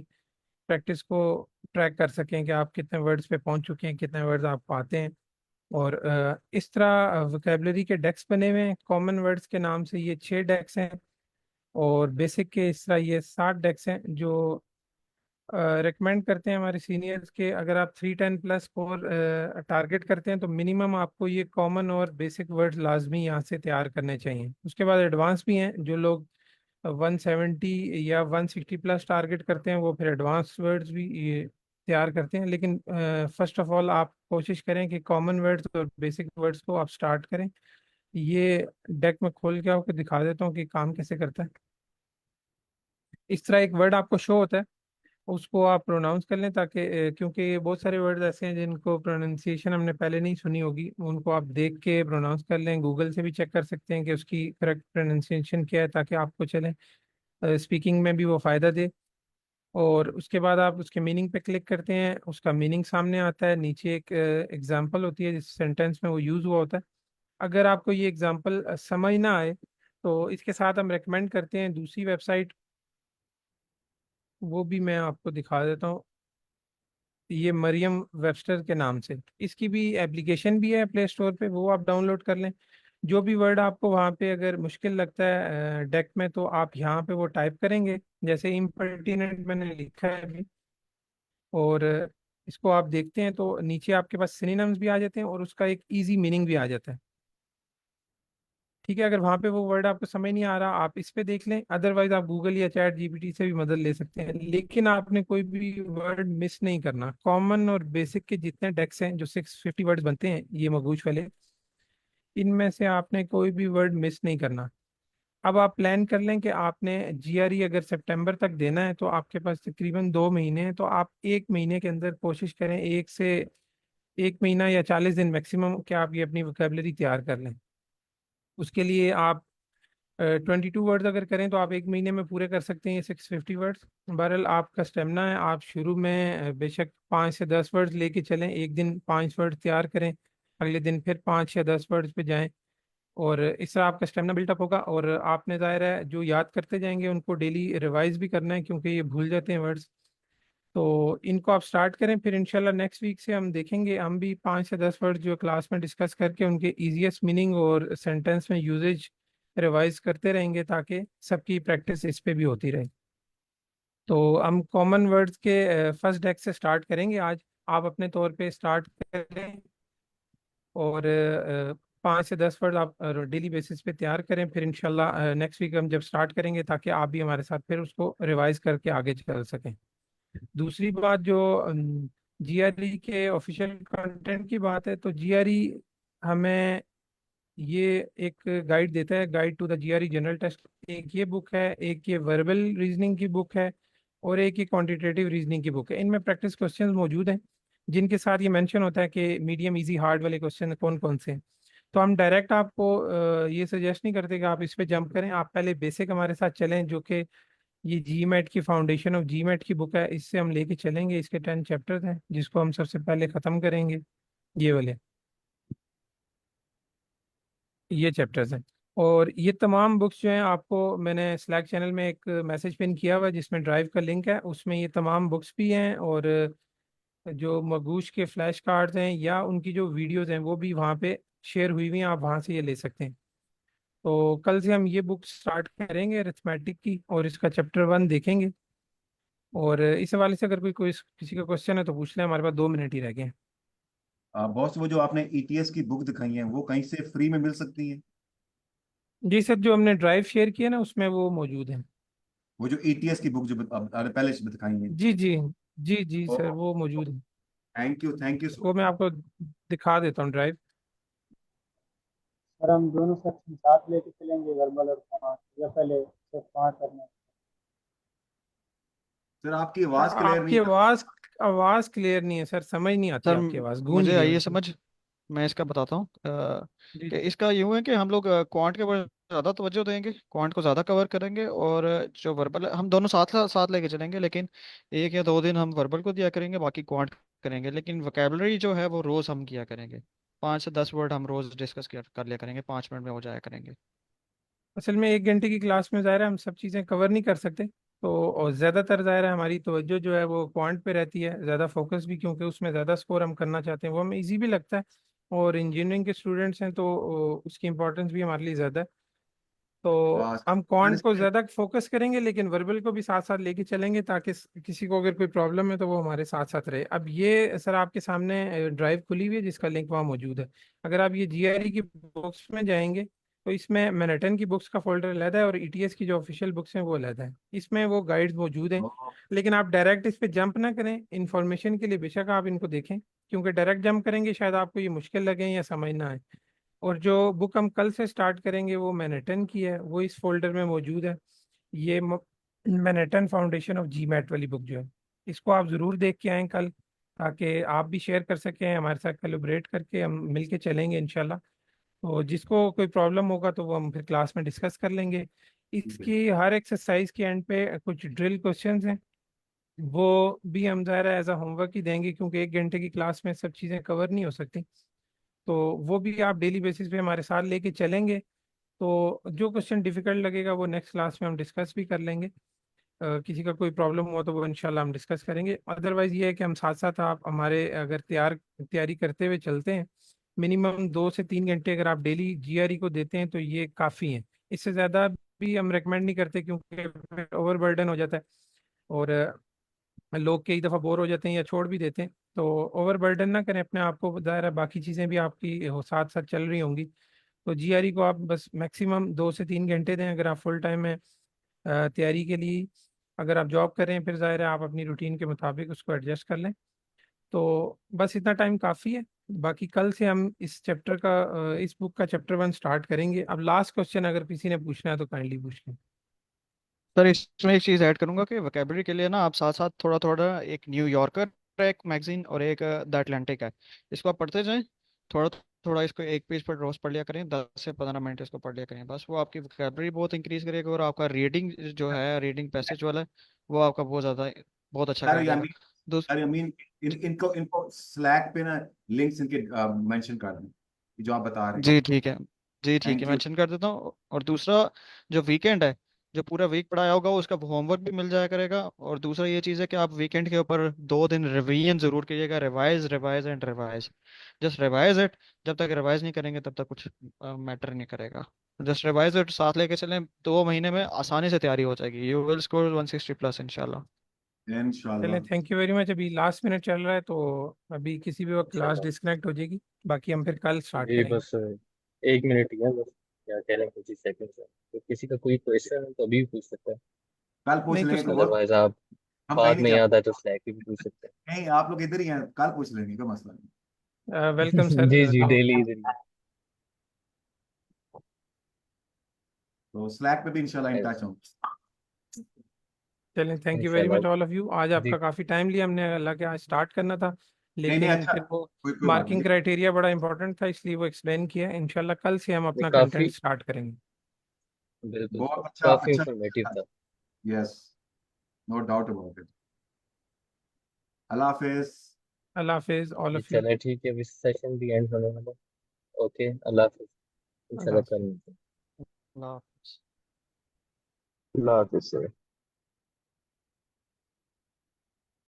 प्रैक्टिस को ट्रैक कर सकें कि आप कितने वर्ड्स पे पहुंच चुके हैं, कितने वर्ड्स आपको आते हैं। और इस तरह वोकेबलरी के डेक्स बने हुए हैं कॉमन वर्ड्स के नाम से, ये 6 डेक्स हैं। और बेसिक के इस तरह ये 7 डेक्स हैं जो रेकमेंड करते हैं हमारे सीनियर्स के। अगर आप 310+ स्कोर टारगेट करते हैं तो मिनिमम आपको ये कॉमन और बेसिक वर्ड्स लाजमी यहाँ से तैयार करने चाहिए। उसके बाद एडवांस भी हैं, जो लोग 170 या 160+ टारगेट करते हैं वो फिर एडवांस वर्ड्स भी ये तैयार करते हैं। लेकिन फर्स्ट ऑफ ऑल आप कोशिश करें कि कॉमन वर्ड्स और बेसिक वर्ड्स को आप स्टार्ट करें। ये डेक में खोल के आपको दिखा देता हूँ कि काम कैसे करता है। इस तरह एक वर्ड आपको शो होता है, उसको आप प्रोनाउंस कर लें ताकि क्योंकि बहुत सारे वर्ड्स ऐसे हैं जिनको प्रोनाउंसिएशन हमने पहले नहीं सुनी होगी, उनको आप देख के प्रोनाउंस कर लें। गूगल से भी चेक कर सकते हैं कि उसकी करेक्ट प्रोनाउंसिएशन क्या है ताकि आपको चले स्पीकिंग में भी वो फ़ायदा दे। और उसके बाद आप उसके मीनिंग पे क्लिक करते हैं, उसका मीनिंग सामने आता है, नीचे एक एग्जांपल होती है जिस सेंटेंस में वो यूज़ हुआ होता है। अगर आपको ये एग्जांपल समझ ना आए तो इसके साथ हम रेकमेंड करते हैं दूसरी वेबसाइट, वो भी मैं आपको दिखा देता हूँ। ये मरियम वेबस्टर के नाम से, इसकी भी एप्लीकेशन भी है प्ले स्टोर पे, वो आप डाउनलोड कर लें। जो भी वर्ड आपको वहाँ पे अगर मुश्किल लगता है डेक में, तो आप यहाँ पे वो टाइप करेंगे, जैसे इम्पर्टिनेंट मैंने लिखा है अभी। और इसको आप देखते हैं तो नीचे आपके पास सिनोनिम्स भी आ जाते हैं और उसका एक इजी मीनिंग भी आ जाता है। ठीक है, अगर वहाँ पे वो वर्ड आपको समझ नहीं आ रहा आप इस पे देख लें, अदरवाइज आप गूगल या चैट जीपीटी से भी मदद ले सकते हैं। लेकिन आपने कोई भी वर्ड मिस नहीं करना। कॉमन और बेसिक के जितने डेक्स हैं, जो 650 वर्ड्स बनते हैं ये मगूज वाले, इनमें से आपने कोई भी वर्ड मिस नहीं करना। अब आप प्लान कर लें कि आपने जीआरई अगर सितंबर तक देना है तो आपके पास तकरीबन 2 महीने हैं, तो आप 1 महीने के अंदर कोशिश करें, 1 महीना या 40 दिन मैक्सिमम, कि आप ये अपनी वोकेबलरी तैयार कर लें। उसके लिए आप 22 वर्ड्स अगर करें तो आप एक महीने में पूरे कर सकते हैं ये 650 वर्ड्स। बहरहाल आपका स्टेमिना है, आप शुरू में बेशक 5 से 10 वर्ड्स लेके चलें, एक दिन 5 वर्ड तैयार करें, अगले दिन फिर 5 या 10 वर्ड्स पे जाएं, और इस तरह आपका स्टेमिना बिल्टअप होगा। और आपने ज़ाहिर है जो याद करते जाएंगे उनको डेली रिवाइज भी करना है, क्योंकि ये भूल जाते हैं वर्ड्स। तो इनको आप स्टार्ट करें, फिर इंशाल्लाह नेक्स्ट वीक से हम देखेंगे, हम भी 5 से 10 वर्ड जो क्लास में डिस्कस करके उनके इजीएस्ट मीनिंग और सेंटेंस में यूजेज रिवाइज करते रहेंगे, ताकि सबकी प्रैक्टिस इस पे भी होती रहे। तो हम कॉमन वर्ड्स के फर्स्ट डेक से स्टार्ट करेंगे आज। आप अपने तौर पे स्टार्ट करें और 5 से 10 वर्ड आप डेली बेसिस पे तैयार करें, फिर इंशाल्लाह नेक्स्ट वीक हम जब स्टार्ट करेंगे, ताकि आप भी हमारे साथ फिर उसको रिवाइज करके आगे चल सकें। दूसरी बात जो जीआरई के ऑफिशियल कंटेंट की बात है, तो जीआरई हमें ये एक गाइड देता है, guide to the GRE general test. एक ये बुक है, एक ये वर्बल रीजनिंग की बुक है, और एक ये क्वांटिटेटिव रीजनिंग की बुक है। इनमें प्रैक्टिस क्वेश्चंस मौजूद हैं, जिनके साथ ये मेंशन होता है कि मीडियम इजी हार्ड वाले क्वेश्चन कौन कौन से हैं। तो हम डायरेक्ट आपको ये सजेस्ट नहीं करते कि आप इस पे जंप करें, आप पहले बेसिक हमारे साथ चलें, जो कि ये जीमैट की फाउंडेशन ऑफ जीमैट की बुक है, इससे हम लेके चलेंगे। इसके 10 चैप्टर्स हैं, जिसको हम सबसे पहले ख़त्म करेंगे, ये वाले, ये चैप्टर्स हैं। और ये तमाम बुक्स जो हैं, आपको मैंने स्लैक चैनल में एक मैसेज पिन किया हुआ है जिसमें ड्राइव का लिंक है, उसमें ये तमाम बुक्स भी हैं, और जो मगूश के फ्लैश कार्ड्स हैं या उनकी जो वीडियोस हैं वो भी वहाँ पे शेयर हुई हुई हैं, आप वहाँ से ये ले सकते हैं। तो कल से हम ये बुक स्टार्ट करेंगे अरिथमेटिक की, और इसका चैप्टर 1 देखेंगे। और इस हवाले से अगर कोई किसी का क्वेश्चन है तो पूछ लें, हमारे पास 2 मिनट ही रह गए हैं। बॉस, वो जो आपने ईटीएस की बुक दिखाई है वो कहीं से फ्री में मिल सकती है? जी सर, जो हमने ड्राइव शेयर किया ना उसमें वो मौजूद है। वो जो ईटीएस की बुक जो आपने पहले से दिखाई है। जी जी, जी जी सर, वो मौजूद है। थैंक यू, थैंक यू सो। वो मैं आपको दिखा देता हूँ ड्राइव। और हम दोनों सेक्शन साथ लेके चलेंगे, वर्बल और पाँच, या पहले सिर्फ पाँच करना है? सर आपकी आवाज क्लियर आपकी नहीं आ। आवाज़ आवाज़ क्लियर नहीं है सर, समझ नहीं आती, सर आपकी आवाज़ गूंज मुझे रही है आई है बिल्कुल। समझ। मैं इसका बताता हूँ जी कि जी। इसका यूँ है कि हम लोग क्वांट के ऊपर ज़्यादा तवज्जो देंगे, क्वांट को ज़्यादा कवर करेंगे, और जो वर्बल है हम दोनों साथ साथ लेके चलेंगे, लेकिन 1 या 2 दिन हम वर्बल को दिया करेंगे, बाकी क्वांट करेंगे। लेकिन वोकेबलरी जो है वो रोज़ हम किया करेंगे, 5 से 10 वर्ड हम रोज़ डिस्कस कर लिया करेंगे, 5 मिनट में हो जाया करेंगे। असल में 1 घंटे की क्लास में ज़ाहिर है हम सब चीज़ें कवर नहीं कर सकते। तो और ज़्यादातर ज़ाहिर है हमारी तवज्जो जो है वो क्वांट पे रहती है, ज़्यादा फोकस भी, क्योंकि उसमें ज़्यादा स्कोर हम करना चाहते हैं, वो हमें इजी भी लगता है। और इंजीनियरिंग के स्टूडेंट्स हैं तो उसकी इम्पोर्टेंस भी हमारे लिए ज़्यादा है। तो हम सर क्वांट को इसमें ज़्यादा फोकस करेंगे, लेकिन वर्बल को भी साथ साथ लेके चलेंगे, ताकि किसी को अगर कोई प्रॉब्लम है तो वो हमारे साथ साथ रहे। अब ये सर आपके सामने ड्राइव खुली हुई है जिसका लिंक वहाँ मौजूद है। अगर आप ये जीआरई की बुक्स में जाएंगे तो इसमें मैनहट्टन की बुक्स का फोल्डर अलग है, और ईटीएस की जो ऑफिशियल बुक्स हैं वो अलग है, इसमें वो गाइड्स मौजूद हैं। लेकिन आप डायरेक्ट इस पे जंप ना करें, इन्फॉर्मेशन के लिए बेशक आप इनको देखें, क्योंकि डायरेक्ट जंप करेंगे शायद आपको ये मुश्किल लगे या समझ ना आए। और जो बुक हम कल से स्टार्ट करेंगे वो मैनहट्टन की है, वो इस फोल्डर में मौजूद है। ये मैनहट्टन फाउंडेशन ऑफ जीमैट वाली बुक जो है, इसको आप ज़रूर देख के आएँ कल, ताकि आप भी शेयर कर सकें हमारे साथ, कोलैबोरेट करके हम मिल के चलेंगे इंशाल्लाह। तो जिसको कोई प्रॉब्लम होगा तो वो हम फिर क्लास में डिस्कस कर लेंगे। इसकी हर एक्सरसाइज के एंड पे कुछ ड्रिल क्वेश्चंस हैं, वो भी हम ज़ाहिर है एज अ होमवर्क ही देंगे, क्योंकि 1 घंटे की क्लास में सब चीज़ें कवर नहीं हो सकती। तो वो भी आप डेली बेसिस पे हमारे साथ लेके चलेंगे। तो जो क्वेश्चन डिफिकल्ट लगेगा वो नेक्स्ट क्लास में हम डिस्कस भी कर लेंगे। किसी का कोई प्रॉब्लम हुआ तो वो इंशाल्लाह हम डिस्कस करेंगे। अदरवाइज ये है कि हम साथ साथ आप हमारे अगर तैयारी करते हुए चलते हैं, मिनिमम 2 से 3 घंटे अगर आप डेली जीआरई को देते हैं तो ये काफ़ी है। इससे ज़्यादा भी हम रेकमेंड नहीं करते, क्योंकि ओवर बर्डन हो जाता है, और लोग कई दफ़ा बोर हो जाते हैं या छोड़ भी देते हैं। तो ओवर बर्डन ना करें अपने आप को, ज़ाहिर है बाकी चीज़ें भी आपकी साथ साथ चल रही होंगी। तो जीआरई को आप बस मैक्सिमम 2 से 3 घंटे दें, अगर आप फुल टाइम में तैयारी के लिए, अगर आप जॉब कर रहे हैं फिर ज़ाहिर है आप अपनी रूटीन के मुताबिक उसको एडजस्ट कर लें। तो बस इतना टाइम काफ़ी है। बाकी कल से हम इस चैप्टर का इस बुक का चैप्टर 1 स्टार्ट करेंगे। अब लास्ट क्वेश्चन अगर किसी ने पूछना है तो काइंडली पूछ लें। सर इसमें एक चीज़ ऐड करूंगा कि वोकेबलरी के लिए ना आप साथ साथ थोड़ा थोड़ा, एक न्यूयॉर्कर, एक मैगजीन और एक द अटलांटिक है, इसको आप पढ़ते जाएं, थोड़ा थोड़ा इसको एक पेज पर रोज पढ़ लिया करें, 10 से 15 मिनट इसको पढ़ लिया करें, बस वो आपकी वोकेबलरी बहुत इंक्रीज करेगा और आपका रीडिंग जो है, रीडिंग पैसेज वाला है, वो आपका बहुत अच्छा कर सर देगा। दूस सर अमीन इनको इनको स्लैक पे ना लिंक्स इनके मेंशन कर दें, जो आप बता रहे हैं। जी ठीक है, जी ठीक है, थैंक यू। मेंशन कर देता हूँ। और दूसरा, जो वीकेंड है, जो पूरा वीक पढ़ाया होगा उसका होमवर्क भी मिल जाया करेगा। और दूसरा ये चीज़ है कि आप वीकेंड के ऊपर 2 दिन रिवीजन जरूर कीजिएगा, revise revise and revise, just revise it. जब तक रिवाइज नहीं करेंगे तब तक कुछ मैटर नहीं करेगा। जस्ट रिवाइज इट, साथ लेके चलें, 2 महीने में आसानी से तैयारी हो जाएगी, यू विल स्कोर 160+ इंशाल्लाह। चलें, इंशाल्लाह। Thank you very much. अभी लास्ट मिनट चल रहा है तो अभी किसी भी वक्त क्लास इंशाल्लाह। डिस्कनेक्ट हो जाएगी, बाकी हम फिर कल स्टार्ट जी करेंगे। बस 1 मिनट ही है, बस क्या कह रहे हैं, 25 सेकंड है, तो किसी का कोई क्वेश्चन है तो अभी भी पूछ सकता है, कल पूछ नहीं तो लेंगे तो बहुत, अदरवाइज आप हम कहीं बाद नहीं में जा, याद आए तो स्लैक पे भी पूछ सकते नहीं आप लोग इधर ही हैं, कल पूछ लेंगे, कोई मसला नहीं। वेलकम हैं। सर। जी जी, डेली इधर तो स्लैक पे भी इंशाल्लाह इन ही टच हूँ। चलें, थैंक यू वेरी इंशाल्लाह। Much all of you. आज जी आपका काफ़ी टाइम लिया हमने, हालांकि आज स्टार्ट करना था, नहीं नहीं लेकिन अच्छा, फिर वो कोई बात मार्किंग नहीं। क्राइटेरिया बड़ा इंपॉर्टेंट था, इसलिए वो एक्सप्लेन किया। इंशाल्लाह कल से हम ये अपना काफी, कंटेंट स्टार्ट करेंगे। बिल्कुल बहुत अच्छा काफी अच्छा। इंफॉर्मेटिव था। Yes, no doubt about it. अल्लाह हाफिज। अल्लाह हाफिज़ ऑल जी ऑफ यू। चलें, ठीक है, अभी सेशन भी एंड होने वाला है। ओके, अल्लाह हाफिज, अल्लाह इंशाल्लाह हाफिज़। कल मिलते हैं। अल्लाह हाफ़िज़। अल्लाह हाफिज सर।